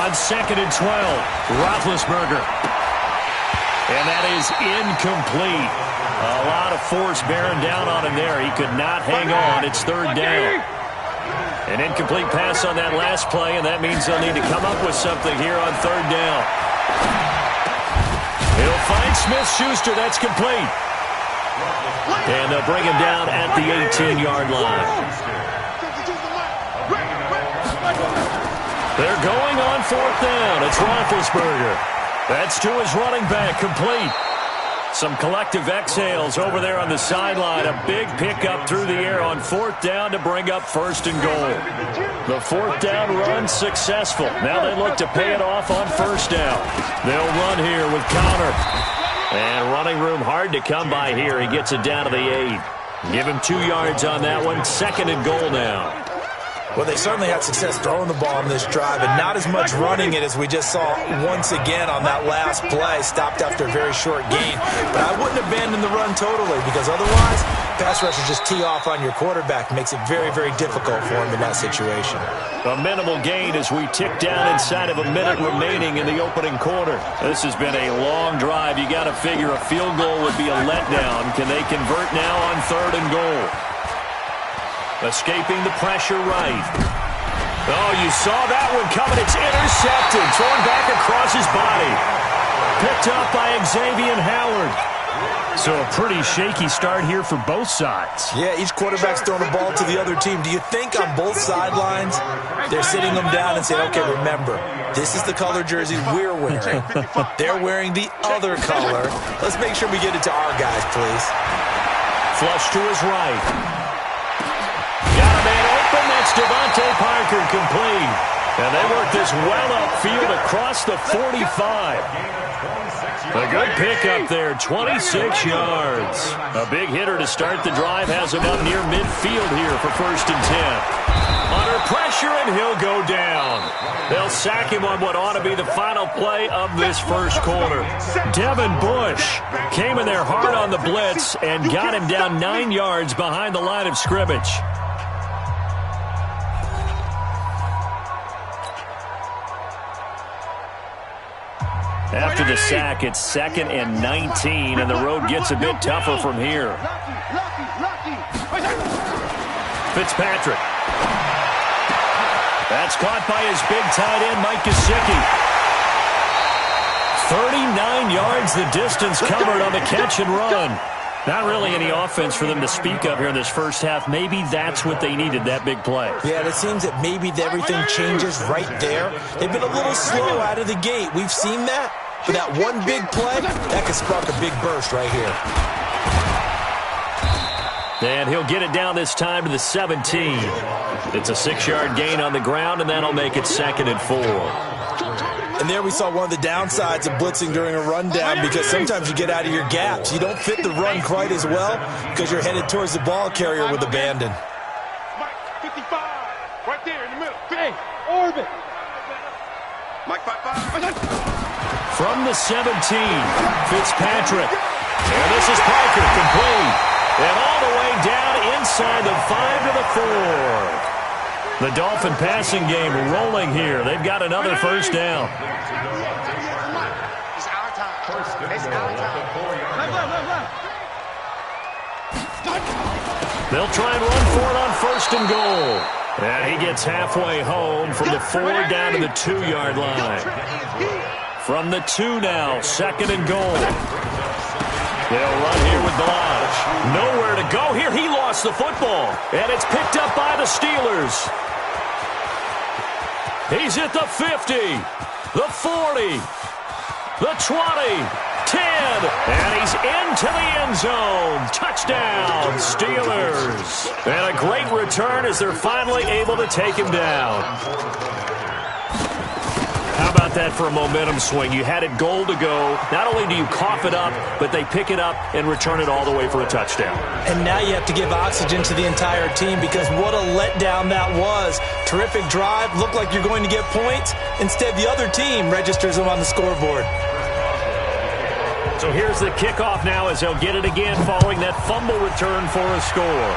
On second and 12, Roethlisberger. And that is incomplete. A lot of force bearing down on him there. He could not hang on. It's third down. An incomplete pass on that last play, and that means they'll need to come up with something here on third down. He'll find Smith-Schuster. That's complete. And they'll bring him down at the 18-yard line. They're going on fourth down. It's Roethlisberger. That's to his running back, complete. Some collective exhales over there on the sideline. A big pickup through the air on fourth down to bring up first and goal. The fourth down run successful. Now they look to pay it off on first down. They'll run here with Conner. And running room hard to come by here. He gets it down to the 8. Give him 2 yards on that one. Second and goal now. Well, they certainly had success throwing the ball on this drive, and not as much running it as we just saw once again on that last play. Stopped after a very short gain. But I wouldn't abandon the run totally, because otherwise, pass rushers just tee off on your quarterback. Makes it very, very difficult for him in that situation. A minimal gain as we tick down inside of a minute remaining in the opening quarter. This has been a long drive. You got to figure a field goal would be a letdown. Can they convert now on third and goal? Escaping the pressure right. Oh, you saw that one coming. It's intercepted. Thrown back across his body. Picked up by Xavier Howard. So a pretty shaky start here for both sides. Yeah, each quarterback's throwing the ball to the other team. Do you think on both sidelines they're sitting them down and saying, okay, remember, this is the color jersey we're wearing. They're wearing the other color. Let's make sure we get it to our guys, please. Flush to his right. Got a man open, and It's Devontae Parker complete. And they work this well upfield across the 45. A good pickup there, 26 yards. A big hitter to start the drive has him up near midfield here for 1st and 10. Under pressure, and he'll go down. They'll sack him on what ought to be the final play of this first quarter. Devin Bush came in there hard on the blitz and got him down 9 yards behind the line of scrimmage. After the sack, it's 2nd and 19, and the road gets a bit tougher from here. Fitzpatrick. That's caught by his big tight end, Mike Gesicki. 39 yards the distance covered on the catch and run. Not really any offense for them to speak of here in this first half. Maybe that's what they needed, that big play. Yeah, it seems that maybe everything changes right there. They've been a little slow out of the gate. We've seen that. But that one big play, that could spark a big burst right here. And he'll get it down this time to the 17. It's a 6-yard gain on the ground, and that'll make it 2nd and 4. And there we saw one of the downsides of blitzing during a rundown, because sometimes you get out of your gaps. You don't fit the run quite as well because you're headed towards the ball carrier with abandon. Mike, 55, right there in the middle. Hey, orbit. Mike, 55. From the 17, Fitzpatrick. And this is Parker, complete. And all the way down inside the 5 to the 4. The Dolphin passing game rolling here. They've got another first down. It's our time. It's our time. They'll try and run for it on 1st and goal. And he gets halfway home from the 4 down to the 2-yard line. From the 2 now, 2nd and goal. They'll run here with Blige. Nowhere to go here. He lost the football. And it's picked up by the Steelers. He's at the 50, the 40, the 20, 10, and he's into the end zone. Touchdown, Steelers. And a great return as they're finally able to take him down. How about that for a momentum swing? You had it goal to go. Not only do you cough it up, but they pick it up and return it all the way for a touchdown. And now you have to give oxygen to the entire team, because what a letdown that was. Terrific drive. Looked like you're going to get points. Instead, the other team registers them on the scoreboard. So here's the kickoff now as they'll get it again following that fumble return for a score.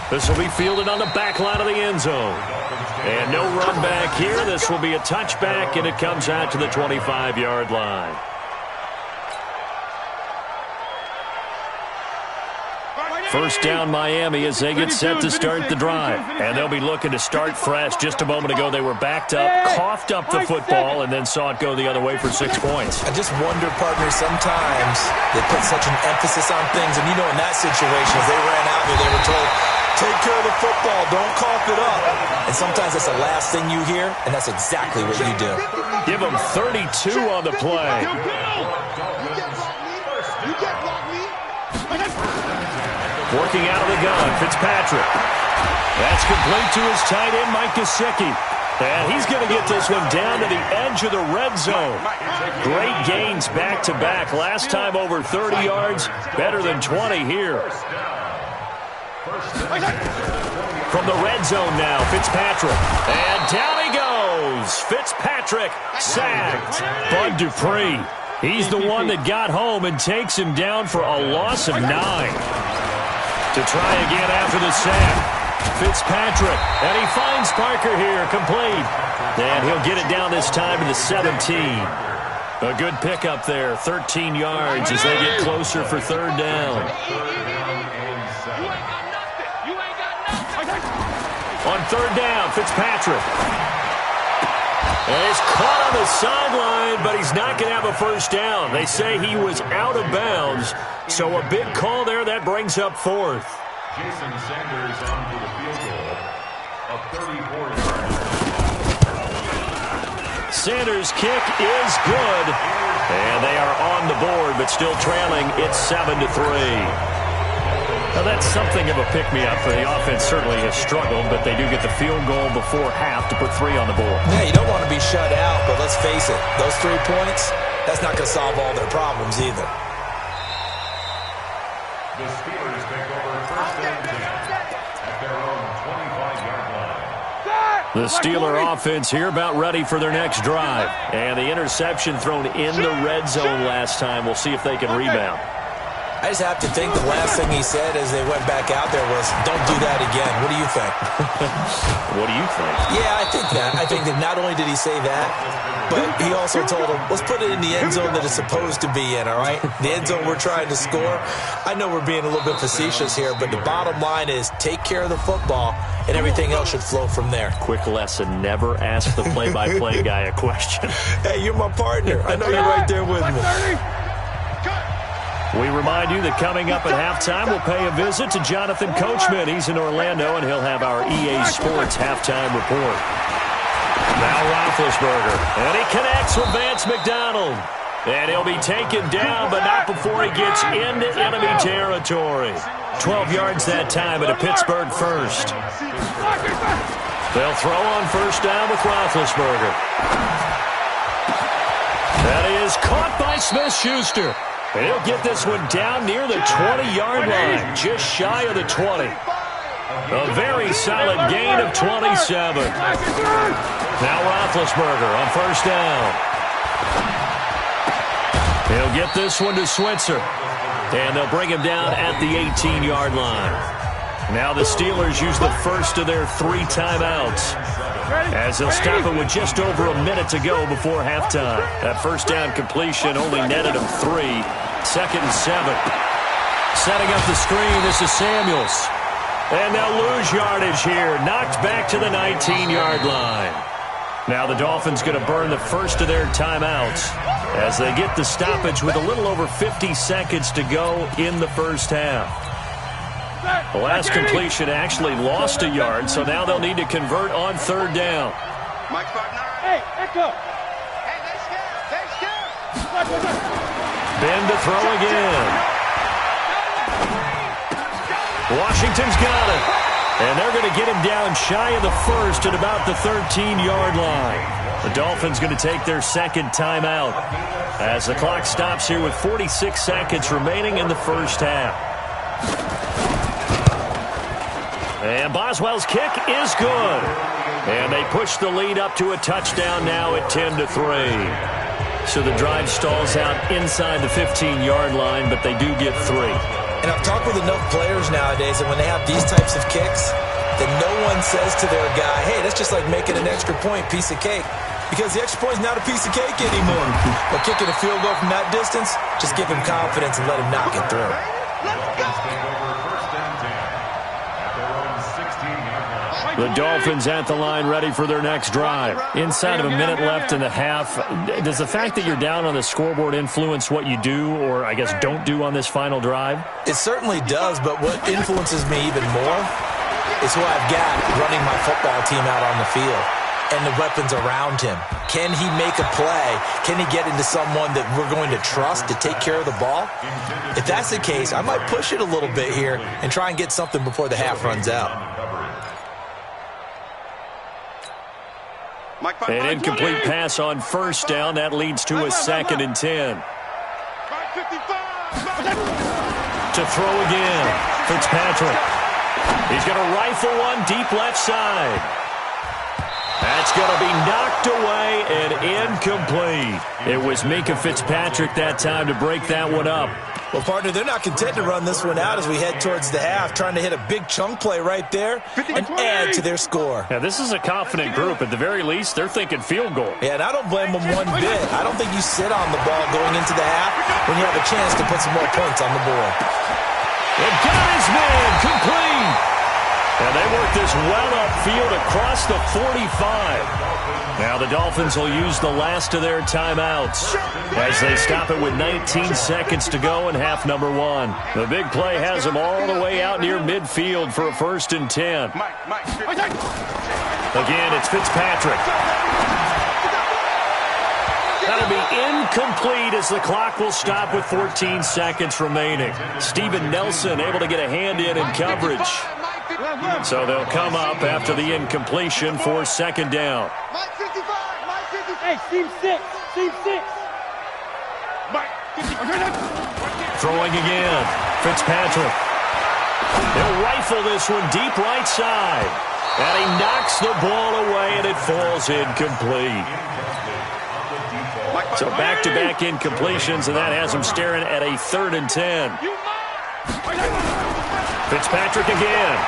This will be fielded on the back line of the end zone. And no run back here. This will be a touchback, and it comes out to the 25-yard line. First down Miami as they get set to start the drive. And they'll be looking to start fresh. Just a moment ago they were backed up, coughed up the football, and then saw it go the other way for 6 points. I just wonder, partner, sometimes they put such an emphasis on things. And you know, in that situation, as they ran out here, they were told, take care of the football, don't cough it up. And sometimes that's the last thing you hear, and that's exactly what you do. Give them 32 on the play. Working out of the gun, Fitzpatrick. That's complete to his tight end, Mike Gesicki. And he's going to get this one down to the edge of the red zone. Great gains back-to-back. Last time over 30 yards, better than 20 here. From the red zone now, Fitzpatrick. And down he goes. Fitzpatrick sacked. Bud Dupree. He's the one that got home and takes him down for a loss of 9. To try again after the sack. Fitzpatrick. And he finds Parker here, complete. And he'll get it down this time to the 17. A good pickup there, 13 yards as they get closer for 3rd down. On 3rd down, Fitzpatrick. And he's caught on the sideline, but he's not going to have a first down. They say he was out of bounds, so a big call there. That brings up 4th. Jason Sanders on for the field goal of 34 yards. Sanders' kick is good, and they are on the board, but still trailing. It's 7-3. Now, that's something of a pick-me-up for the offense. Certainly has struggled, but they do get the field goal before half to put 3 on the board. Yeah, you don't want to be shut out, but let's face it, those 3 points, that's not going to solve all their problems either. The Steelers take over first and 10 at their own 25-yard line. The Steeler offense here about ready for their next drive. And the interception thrown in the red zone last time. We'll see if they can rebound. I just have to think the last thing he said as they went back out there was, don't do that again. What do you think? What do you think? Yeah, I think that. I think that not only did he say that, but he also told him, let's put it in the end zone that it's supposed to be in, all right? The end zone we're trying to score. I know we're being a little bit facetious here, but the bottom line is take care of the football, and everything else should flow from there. Quick lesson, never ask the play-by-play guy a question. Hey, you're my partner. I know you're right there with me. We remind you that coming up at halftime, we'll pay a visit to Jonathan Coachman. He's in Orlando, and he'll have our EA Sports halftime report. Now Roethlisberger, and he connects with Vance McDonald. And he'll be taken down, but not before he gets into enemy territory. 12 yards that time at a Pittsburgh first. They'll throw on first down with Roethlisberger. That is caught by Smith-Schuster. And he'll get this one down near the 20-yard line, just shy of the 20. A very solid gain of 27. Now Roethlisberger on first down. He'll get this one to Switzer. And they'll bring him down at the 18-yard line. Now the Steelers use the first of their 3 timeouts, as they'll stop it with just over a minute to go before halftime. That first down completion only netted them 3. 2nd and 7. Setting up the screen, this is Samuels. And they'll lose yardage here. Knocked back to the 19-yard line. Now the Dolphins going to burn the first of their timeouts as they get the stoppage with a little over 50 seconds to go in the first half. The last completion actually lost a yard, so now they'll need to convert on 3rd down. Hey, echo. Hey, they scared. Ben to throw again. Washington's got it. And they're going to get him down shy of the first at about the 13-yard line. The Dolphins going to take their 2nd timeout as the clock stops here with 46 seconds remaining in the first half. And Boswell's kick is good. And they push the lead up to a touchdown now at 10-3. So the drive stalls out inside the 15-yard line, but they do get 3. And I've talked with enough players nowadays that when they have these types of kicks, that no one says to their guy, hey, that's just like making an extra point, piece of cake. Because the extra point is not a piece of cake anymore. But kicking a field goal from that distance, just give him confidence and let him knock it through. The Dolphins at the line ready for their next drive. Inside of a minute left in the half. Does the fact that you're down on the scoreboard influence what you do or, I guess, don't do on this final drive? It certainly does, but what influences me even more is who I've got running my football team out on the field and the weapons around him. Can he make a play? Can he get into someone that we're going to trust to take care of the ball? If that's the case, I might push it a little bit here and try and get something before the half runs out. An incomplete pass on first down. That leads to a 2nd and 10. To throw again. Fitzpatrick. He's going to rifle one deep left side. That's going to be knocked away and incomplete. It was Minkah Fitzpatrick that time to break that one up. Well, partner, they're not content to run this one out as we head towards the half, trying to hit a big chunk play right there and add to their score. Now, this is a confident group. At the very least, they're thinking field goal. Yeah, and I don't blame them one bit. I don't think you sit on the ball going into the half when you have a chance to put some more points on the board. And got his man complete. And they work this well upfield across the 45. Now the Dolphins will use the last of their timeouts as they stop it with 19 seconds to go in half number 1. The big play has them all the way out near midfield for a 1st and 10. Again, it's Fitzpatrick. That'll be incomplete as the clock will stop with 14 seconds remaining. Steven Nelson able to get a hand in coverage. So they'll come up after the incompletion for second down. Hey, team 6. Team 6. Throwing again. Fitzpatrick. He'll rifle this one deep right side. And he knocks the ball away, and it falls incomplete. So back-to-back incompletions, and that has him staring at a 3rd and 10. Fitzpatrick again.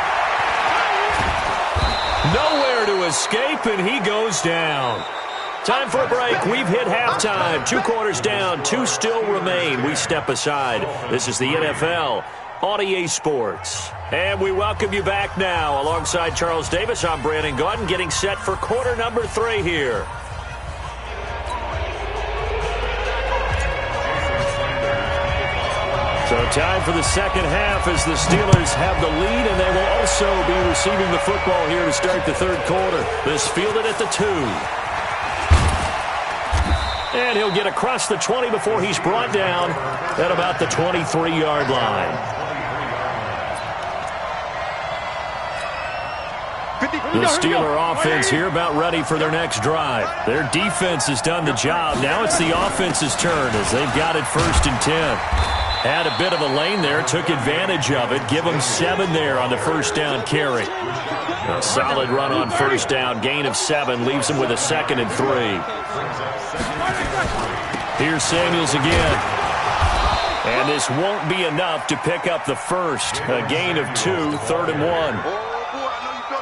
Nowhere to escape, and he goes down. Time for a break. We've hit halftime. 2 quarters down, 2 still remain. We step aside. This is the NFL on EA Sports. And we welcome you back now. Alongside Charles Davis, I'm Brandon Gaudin, getting set for quarter number 3 here. So time for the second half as the Steelers have the lead, and they will also be receiving the football here to start the 3rd quarter. This fielded at the 2. And he'll get across the 20 before he's brought down at about the 23-yard line. The Steeler offense here about ready for their next drive. Their defense has done the job. Now it's the offense's turn as they've got it 1st and 10. Had a bit of a lane there, took advantage of it. Give them 7 there on the 1st down carry. A solid run on 1st down. Gain of 7 leaves them with a 2nd and 3. Here's Samuels again. And this won't be enough to pick up the 1st. A gain of 2, 3rd and 1.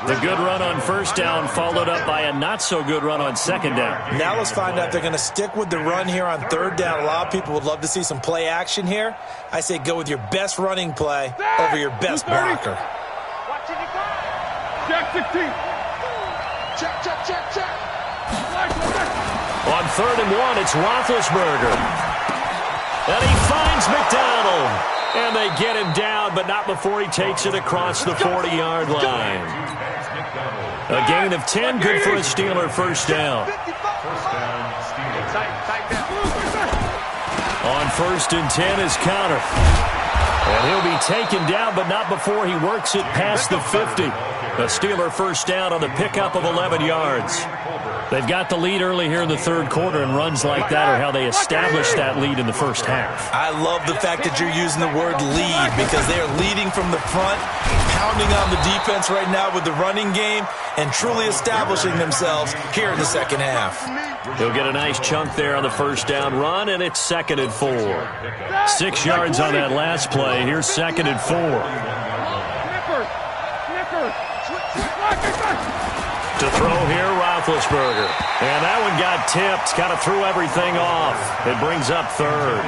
The good run on 1st down followed up by a not-so-good run on 2nd down. Now let's find out if they're going to stick with the run here on 3rd down. A lot of people would love to see some play action here. I say go with your best running play over your best blocker. Check 16. Check. On 3rd and 1, it's Roethlisberger. And he finds McDonald. And they get him down, but not before he takes it across the 40-yard line. A gain of 10, good for a Steeler 1st down. On 1st and 10 is Connor. And he'll be taken down, but not before he works it past the 50. A Steeler 1st down on the pickup of 11 yards. They've got the lead early here in the 3rd quarter, and runs like that are how they established that lead in the 1st half. I love the fact that you're using the word lead because they are leading from the front, pounding on the defense right now with the running game, and truly establishing themselves here in the 2nd half. He'll get a nice chunk there on the 1st down run, and it's 2nd and 4. 6 yards on that last play. Here's 2nd and 4. To throw here, Roethlisberger. And that one got tipped. Kind of threw everything off. It brings up 3rd.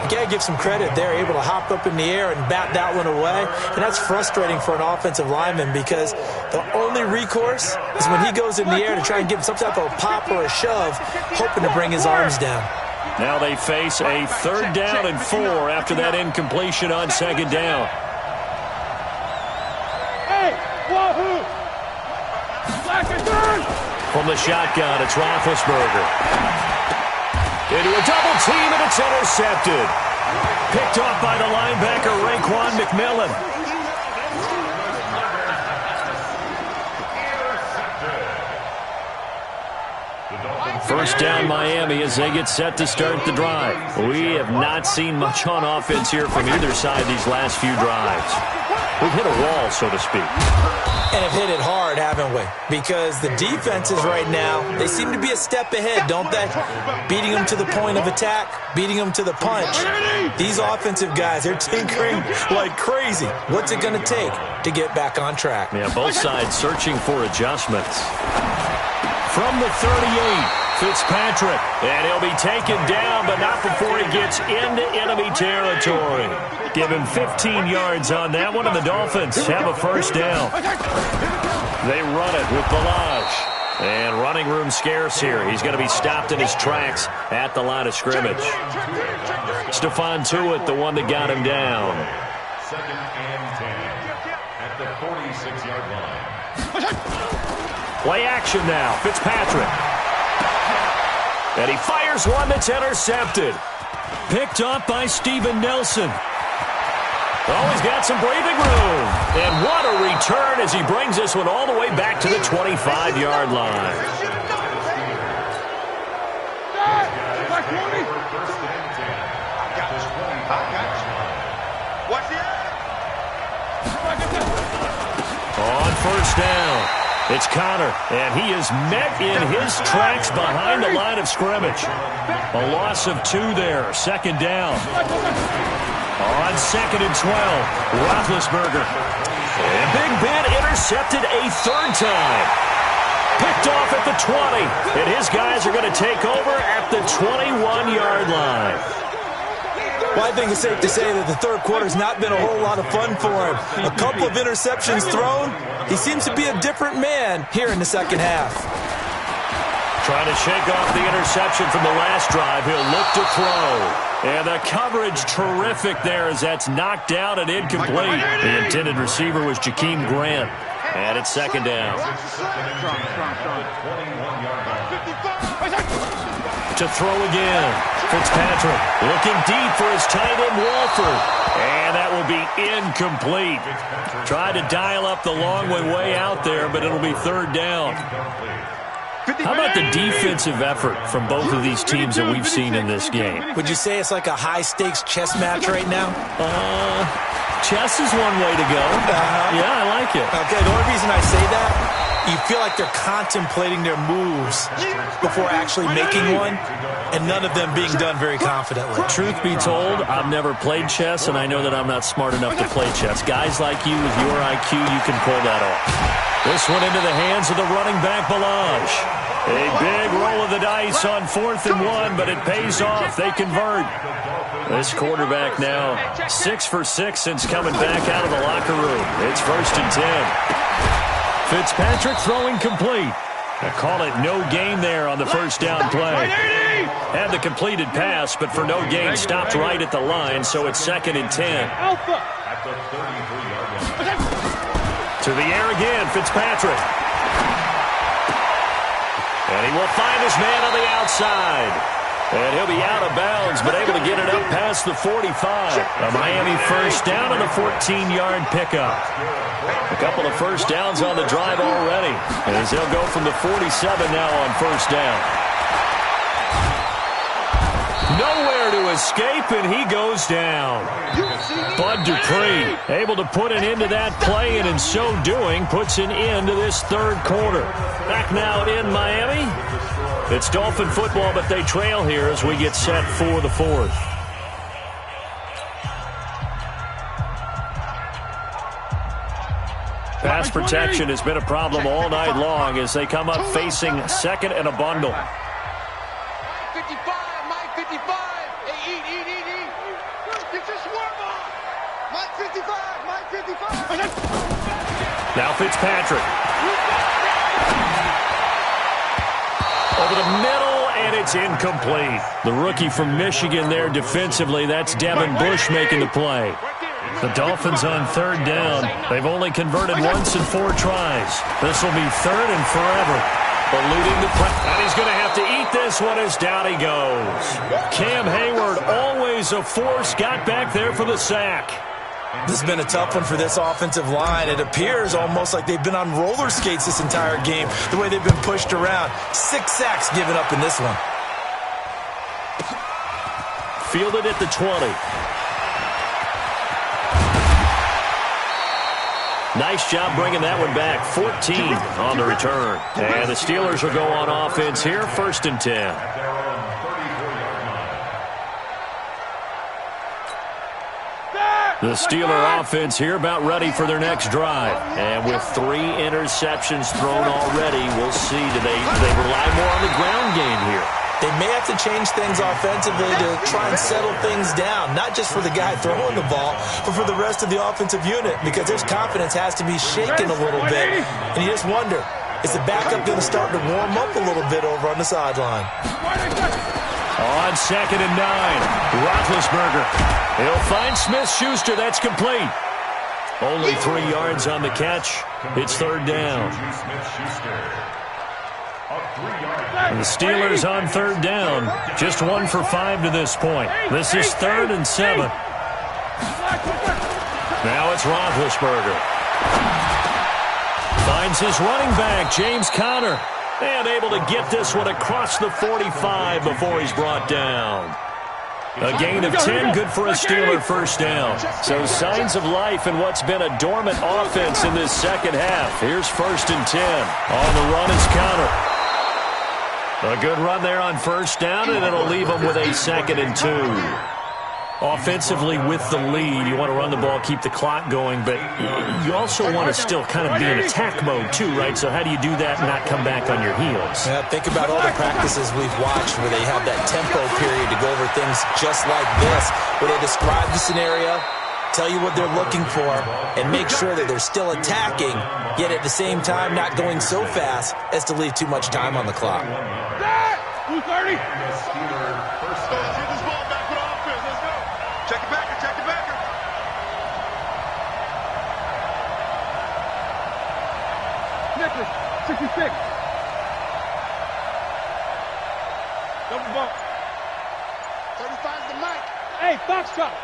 You got to give some credit. They're able to hop up in the air and bat that one away. And that's frustrating for an offensive lineman because the only recourse is when he goes in the air to try and get some type of pop or a shove, hoping to bring his arms down. Now they face a 3rd down and 4 after that incompletion on 2nd down. Hey, wahoo! From the shotgun, it's Roethlisberger. Into a double team, and it's intercepted. Picked off by the linebacker, Raekwon McMillan. First down, Miami, as they get set to start the drive. We have not seen much on offense here from either side these last few drives. We've hit a wall, so to speak. And have hit it hard, haven't we? Because the defenses right now, they seem to be a step ahead, don't they? Beating them to the point of attack, beating them to the punch. These offensive guys, they're tinkering like crazy. What's it going to take to get back on track? Yeah, both sides searching for adjustments. From the 38, Fitzpatrick. And he'll be taken down, but not before he gets into enemy territory. Give him 15 yards on that one, and the Dolphins have a 1st down. They run it with Balaj. And running room scarce here. He's going to be stopped in his tracks at the line of scrimmage. Stephon Tuitt, the one that got him down. 2nd and 10 at the 46-yard line. Play action now. Fitzpatrick. And he fires one that's intercepted. Picked off by Steven Nelson. Oh, he's got some breathing room. And what a return as he brings this one all the way back to the 25-yard line. On first down, it's Connor, and he is met in his tracks behind the line of scrimmage. A loss of 2 there, second down. On second and 12, Roethlisberger. And Big Ben intercepted a third time. Picked off at the 20, and his guys are going to take over at the 21-yard line. Well, I think it's safe to say that the third quarter's not been a whole lot of fun for him. A couple of interceptions thrown. He seems to be a different man here in the second half. Trying to shake off the interception from the last drive. He'll look to throw. And the coverage terrific there as that's knocked down and incomplete. The intended receiver was Jakeem Grant. And it's second down. To throw again. Fitzpatrick looking deep for his tight end Walford. And that will be incomplete. Tried to dial up the long way out there, but it'll be third down. How about the defensive effort from both of these teams that we've seen in this game? Would you say it's like a high-stakes chess match right now? Chess is one way to go. Yeah, I like it. Okay, the only reason I say that, you feel like they're contemplating their moves before actually making one, and none of them being done very confidently. Truth be told, I've never played chess, and I know that I'm not smart enough to play chess. Guys like you with your IQ, you can pull that off. This one into the hands of the running back, Balazs. A big roll of the dice on 4th and 1, but it pays off. They convert. This quarterback now 6 for 6 since coming back out of the locker room. It's 1st and 10. Fitzpatrick throwing complete. They call it no gain there on the first down play. Had the completed pass, but for no gain stopped right at the line, so it's 2nd and 10. To the air again, Fitzpatrick. And he will find his man on the outside. And he'll be out of bounds, but able to get it up past the 45. A Miami first down and a 14-yard pickup. A couple of first downs on the drive already. As they'll go from the 47 now on first down. Nowhere to escape, and he goes down. Bud Dupree able to put an end to that play, and in so doing, puts an end to this third quarter. Back now in Miami. It's Dolphin football, but they trail here as we get set for the fourth. Pass protection has been a problem all night long as they come up facing second and a bundle. Mike 55, Mike 55. Hey, eat. Get your swarm on. Mike 55, Mike 55. Now Fitzpatrick. Over the middle, and it's incomplete. The rookie from Michigan there defensively. That's Devin Bush making the play. The Dolphins on third down. They've only converted once in 4 tries. This will be third and forever. Eluding the press. And he's going to have to eat this one as down he goes. Cam Hayward, always a force, got back there for the sack. This has been a tough one for this offensive line. It appears almost like they've been on roller skates this entire game, the way they've been pushed around. 6 sacks given up in this one. Fielded at the 20. Nice job bringing that one back. 14 on the return. And the Steelers will go on offense here, 1st and 10. The Steeler offense here about ready for their next drive. And with 3 interceptions thrown already, we'll see. Do they rely more on the ground game here? They may have to change things offensively to try and settle things down, not just for the guy throwing the ball, but for the rest of the offensive unit, because his confidence has to be shaken a little bit. And you just wonder, is the backup going to start to warm up a little bit over on the sideline? On 2nd and 9, Roethlisberger. He'll find Smith-Schuster. That's complete. Only 3 yards on the catch. It's third down. And the Steelers on third down. Just 1 for 5 to this point. This is 3rd and 7. Now it's Roethlisberger. Finds his running back, James Conner. And able to get this one across the 45 before he's brought down. A gain of 10, good for a Steeler first down. So signs of life in what's been a dormant offense in this second half. Here's 1st and 10. On the run is Conner. A good run there on first down, and it'll leave them with a 2nd and 2. Offensively with the lead, you want to run the ball, keep the clock going, but you also want to still kind of be in attack mode too, right? So how do you do that and not come back on your heels? Yeah, think about all the practices we've watched where they have that tempo period to go over things just like this, where they describe the scenario, tell you what they're looking for, and make sure that they're still attacking, yet at the same time not going so fast as to leave too much time on the clock. 230. Check it back, check it back. Nicholas, 66. Double bump. 35's the mic. Hey, Foxtrot.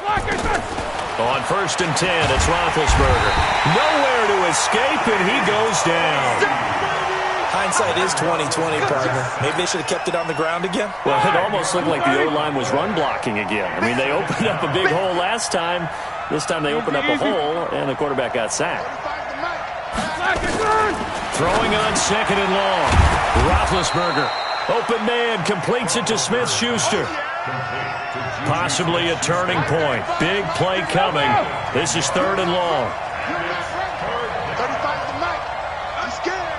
Lock it. On 1st and 10, it's Roethlisberger. Nowhere to escape, and he goes down. Hindsight is 20/20, partner. Maybe they should have kept it on the ground again. Well, it almost looked like the O-line was run blocking again. I mean, they opened up a big hole last time. This time they opened up a hole, and the quarterback got sacked. 35's the mic. Throwing on 2nd and long. Roethlisberger. Open man, completes it to Smith-Schuster. Possibly a turning point. Big play coming. This is 3rd and long. 35's the mic. I'm scared.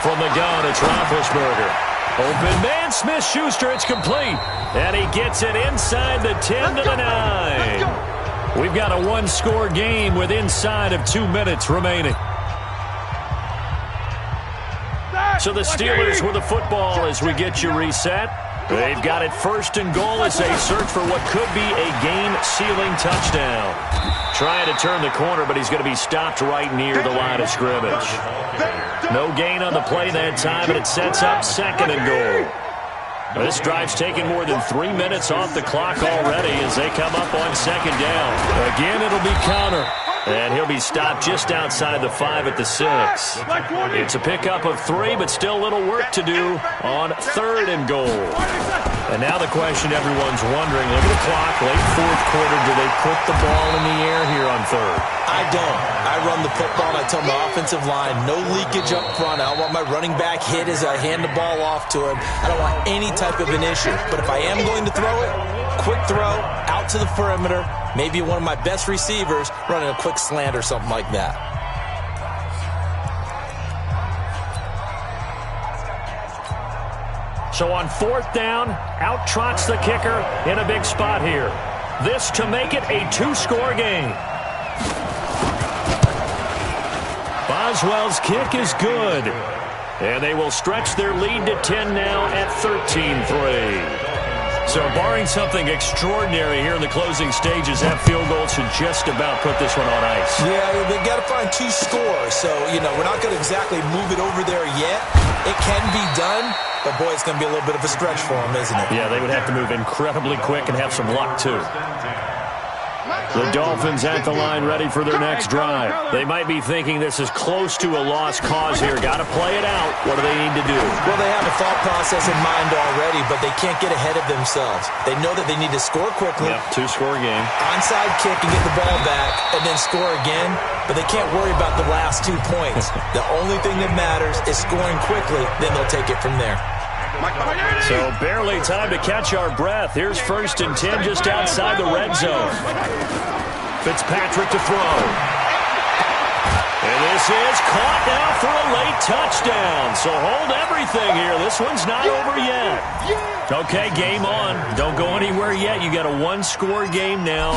From the gun, it's Roethlisberger. Open man, Smith-Schuster, it's complete. And he gets it inside the 10 to the 9. We've got a one-score game with inside of 2 minutes remaining. So the Steelers with the football as we get you reset. They've got it 1st and goal as they search for what could be a game-sealing touchdown. Trying to turn the corner, but he's going to be stopped right near the line of scrimmage. No gain on the play that time, and it sets up 2nd and goal. This drive's taken more than 3 minutes off the clock already as they come up on 2nd down. Again, it'll be Conner. And he'll be stopped just outside the 5 at the 6. It's a pickup of 3, but still a little work to do on 3rd and goal. And now the question everyone's wondering, look at the clock, late 4th quarter, do they put the ball in the air here on 3rd? I don't. I run the football, and I tell my offensive line, no leakage up front. I don't want my running back hit as I hand the ball off to him. I don't want any type of an issue. But if I am going to throw it, quick throw, out to the perimeter, maybe one of my best receivers running a quick slant or something like that. So on 4th down, out trots the kicker in a big spot here. This to make it a 2-score game. Boswell's kick is good. And they will stretch their lead to 10 now at 13-3. So barring something extraordinary here in the closing stages, that field goal should just about put this one on ice. Yeah, they've got to find 2 scores. So, we're not going to exactly move it over there yet. It can be done, but boy, it's going to be a little bit of a stretch for them, isn't it? Yeah, they would have to move incredibly quick and have some luck, too. The Dolphins at the line ready for their next drive. They might be thinking this is close to a lost cause here. Got to play it out. What do they need to do? Well, they have a thought process in mind already, but they can't get ahead of themselves. They know that they need to score quickly. Yep, 2-score game. Onside kick and get the ball back and then score again, but they can't worry about the last 2 points. The only thing that matters is scoring quickly, then they'll take it from there. So barely time to catch our breath. Here's 1st and 10 just outside the red zone. Fitzpatrick to throw. And this is caught now for a late touchdown. So hold everything here. This one's not over yet. Okay, game on. Don't go anywhere yet. You got a 1-score game now.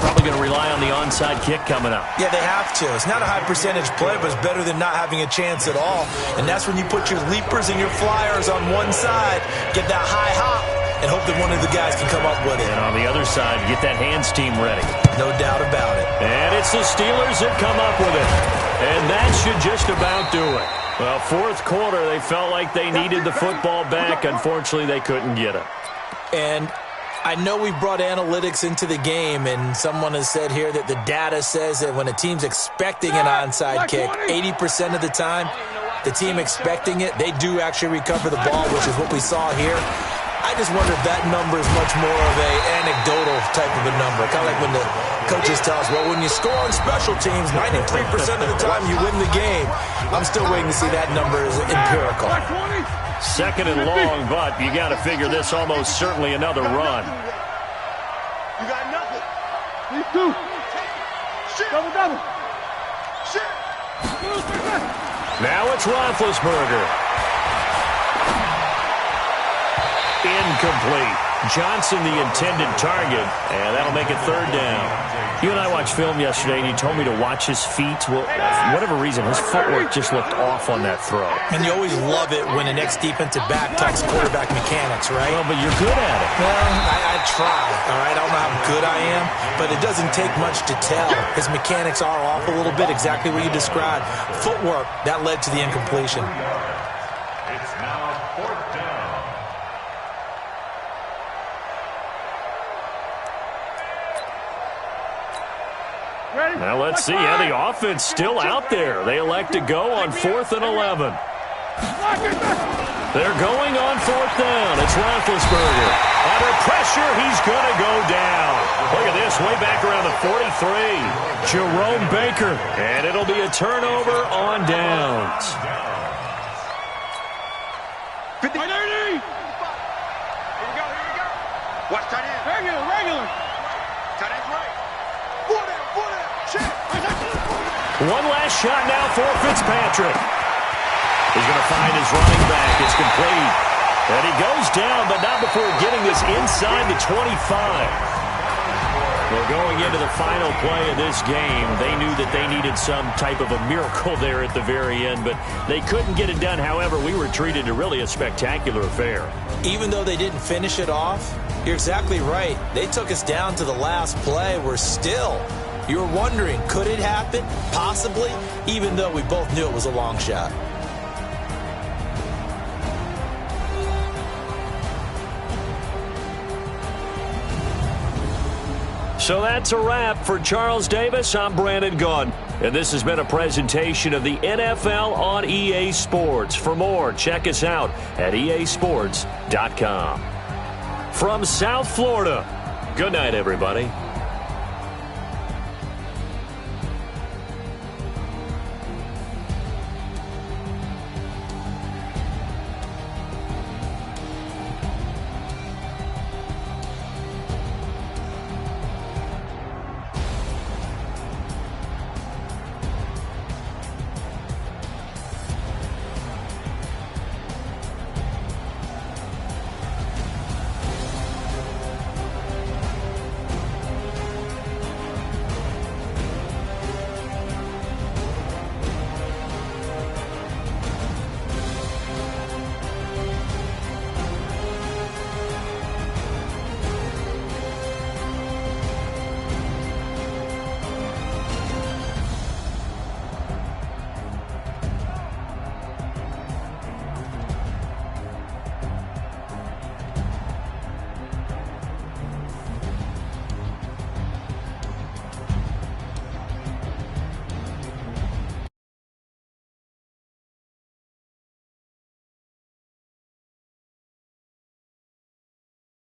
Probably going to rely on the onside kick coming up. Yeah, they have to. It's not a high percentage play, but it's better than not having a chance at all. And that's when you put your leapers and your flyers on one side, get that high hop, and hope that one of the guys can come up with it. And on the other side, get that hands team ready. No doubt about it. And it's the Steelers that come up with it. And that should just about do it. Well, fourth quarter, they felt like they needed the football back. Unfortunately, they couldn't get it. And I know we brought analytics into the game, and someone has said here that the data says that when a team's expecting an onside kick, 80% of the time, the team expecting it, they do actually recover the ball, which is what we saw here. I just wonder if that number is much more of an anecdotal type of a number. Kind of like when the coaches tell us, well, when you score on special teams, 93% of the time you win the game. I'm still waiting to see that number is empirical. Second and long, but you got to figure this almost certainly another run. You got nothing. Me too. Shit. Double. Shit. Now it's Roethlisberger. Incomplete. Johnson the intended target, and that'll make it third down. You and I watched film yesterday, and you told me to watch his feet. Well, for whatever reason, his footwork just looked off on that throw. And you always love it when an ex-defensive back talks quarterback mechanics, right? Well, but you're good at it. Well, I try, all right? I don't know how good I am, but it doesn't take much to tell. His mechanics are off a little bit, exactly what you described. Footwork, that led to the incompletion. It's now fourth down. Now let's see how the offense still out there. They elect to go on 4th and 11. They're going on 4th down. It's Roethlisberger. Under pressure, he's going to go down. Look at this, way back around the 43. Jerome Baker. And it'll be a turnover on downs. 50. Here we go. Watch tight end. Regular. Tight end's right. Four down. Check. One last shot now for Fitzpatrick. He's going to find his running back. It's complete. And he goes down, but not before getting this inside the 25. Well, going into the final play of this game, they knew that they needed some type of a miracle there at the very end, but they couldn't get it done. However, we were treated to really a spectacular affair. Even though they didn't finish it off, you're exactly right. They took us down to the last play. We're still... You were wondering, could it happen? Possibly, even though we both knew it was a long shot. So that's a wrap for Charles Davis. I'm Brandon Gunn. And this has been a presentation of the NFL on EA Sports. For more, check us out at easports.com. From South Florida, good night, everybody.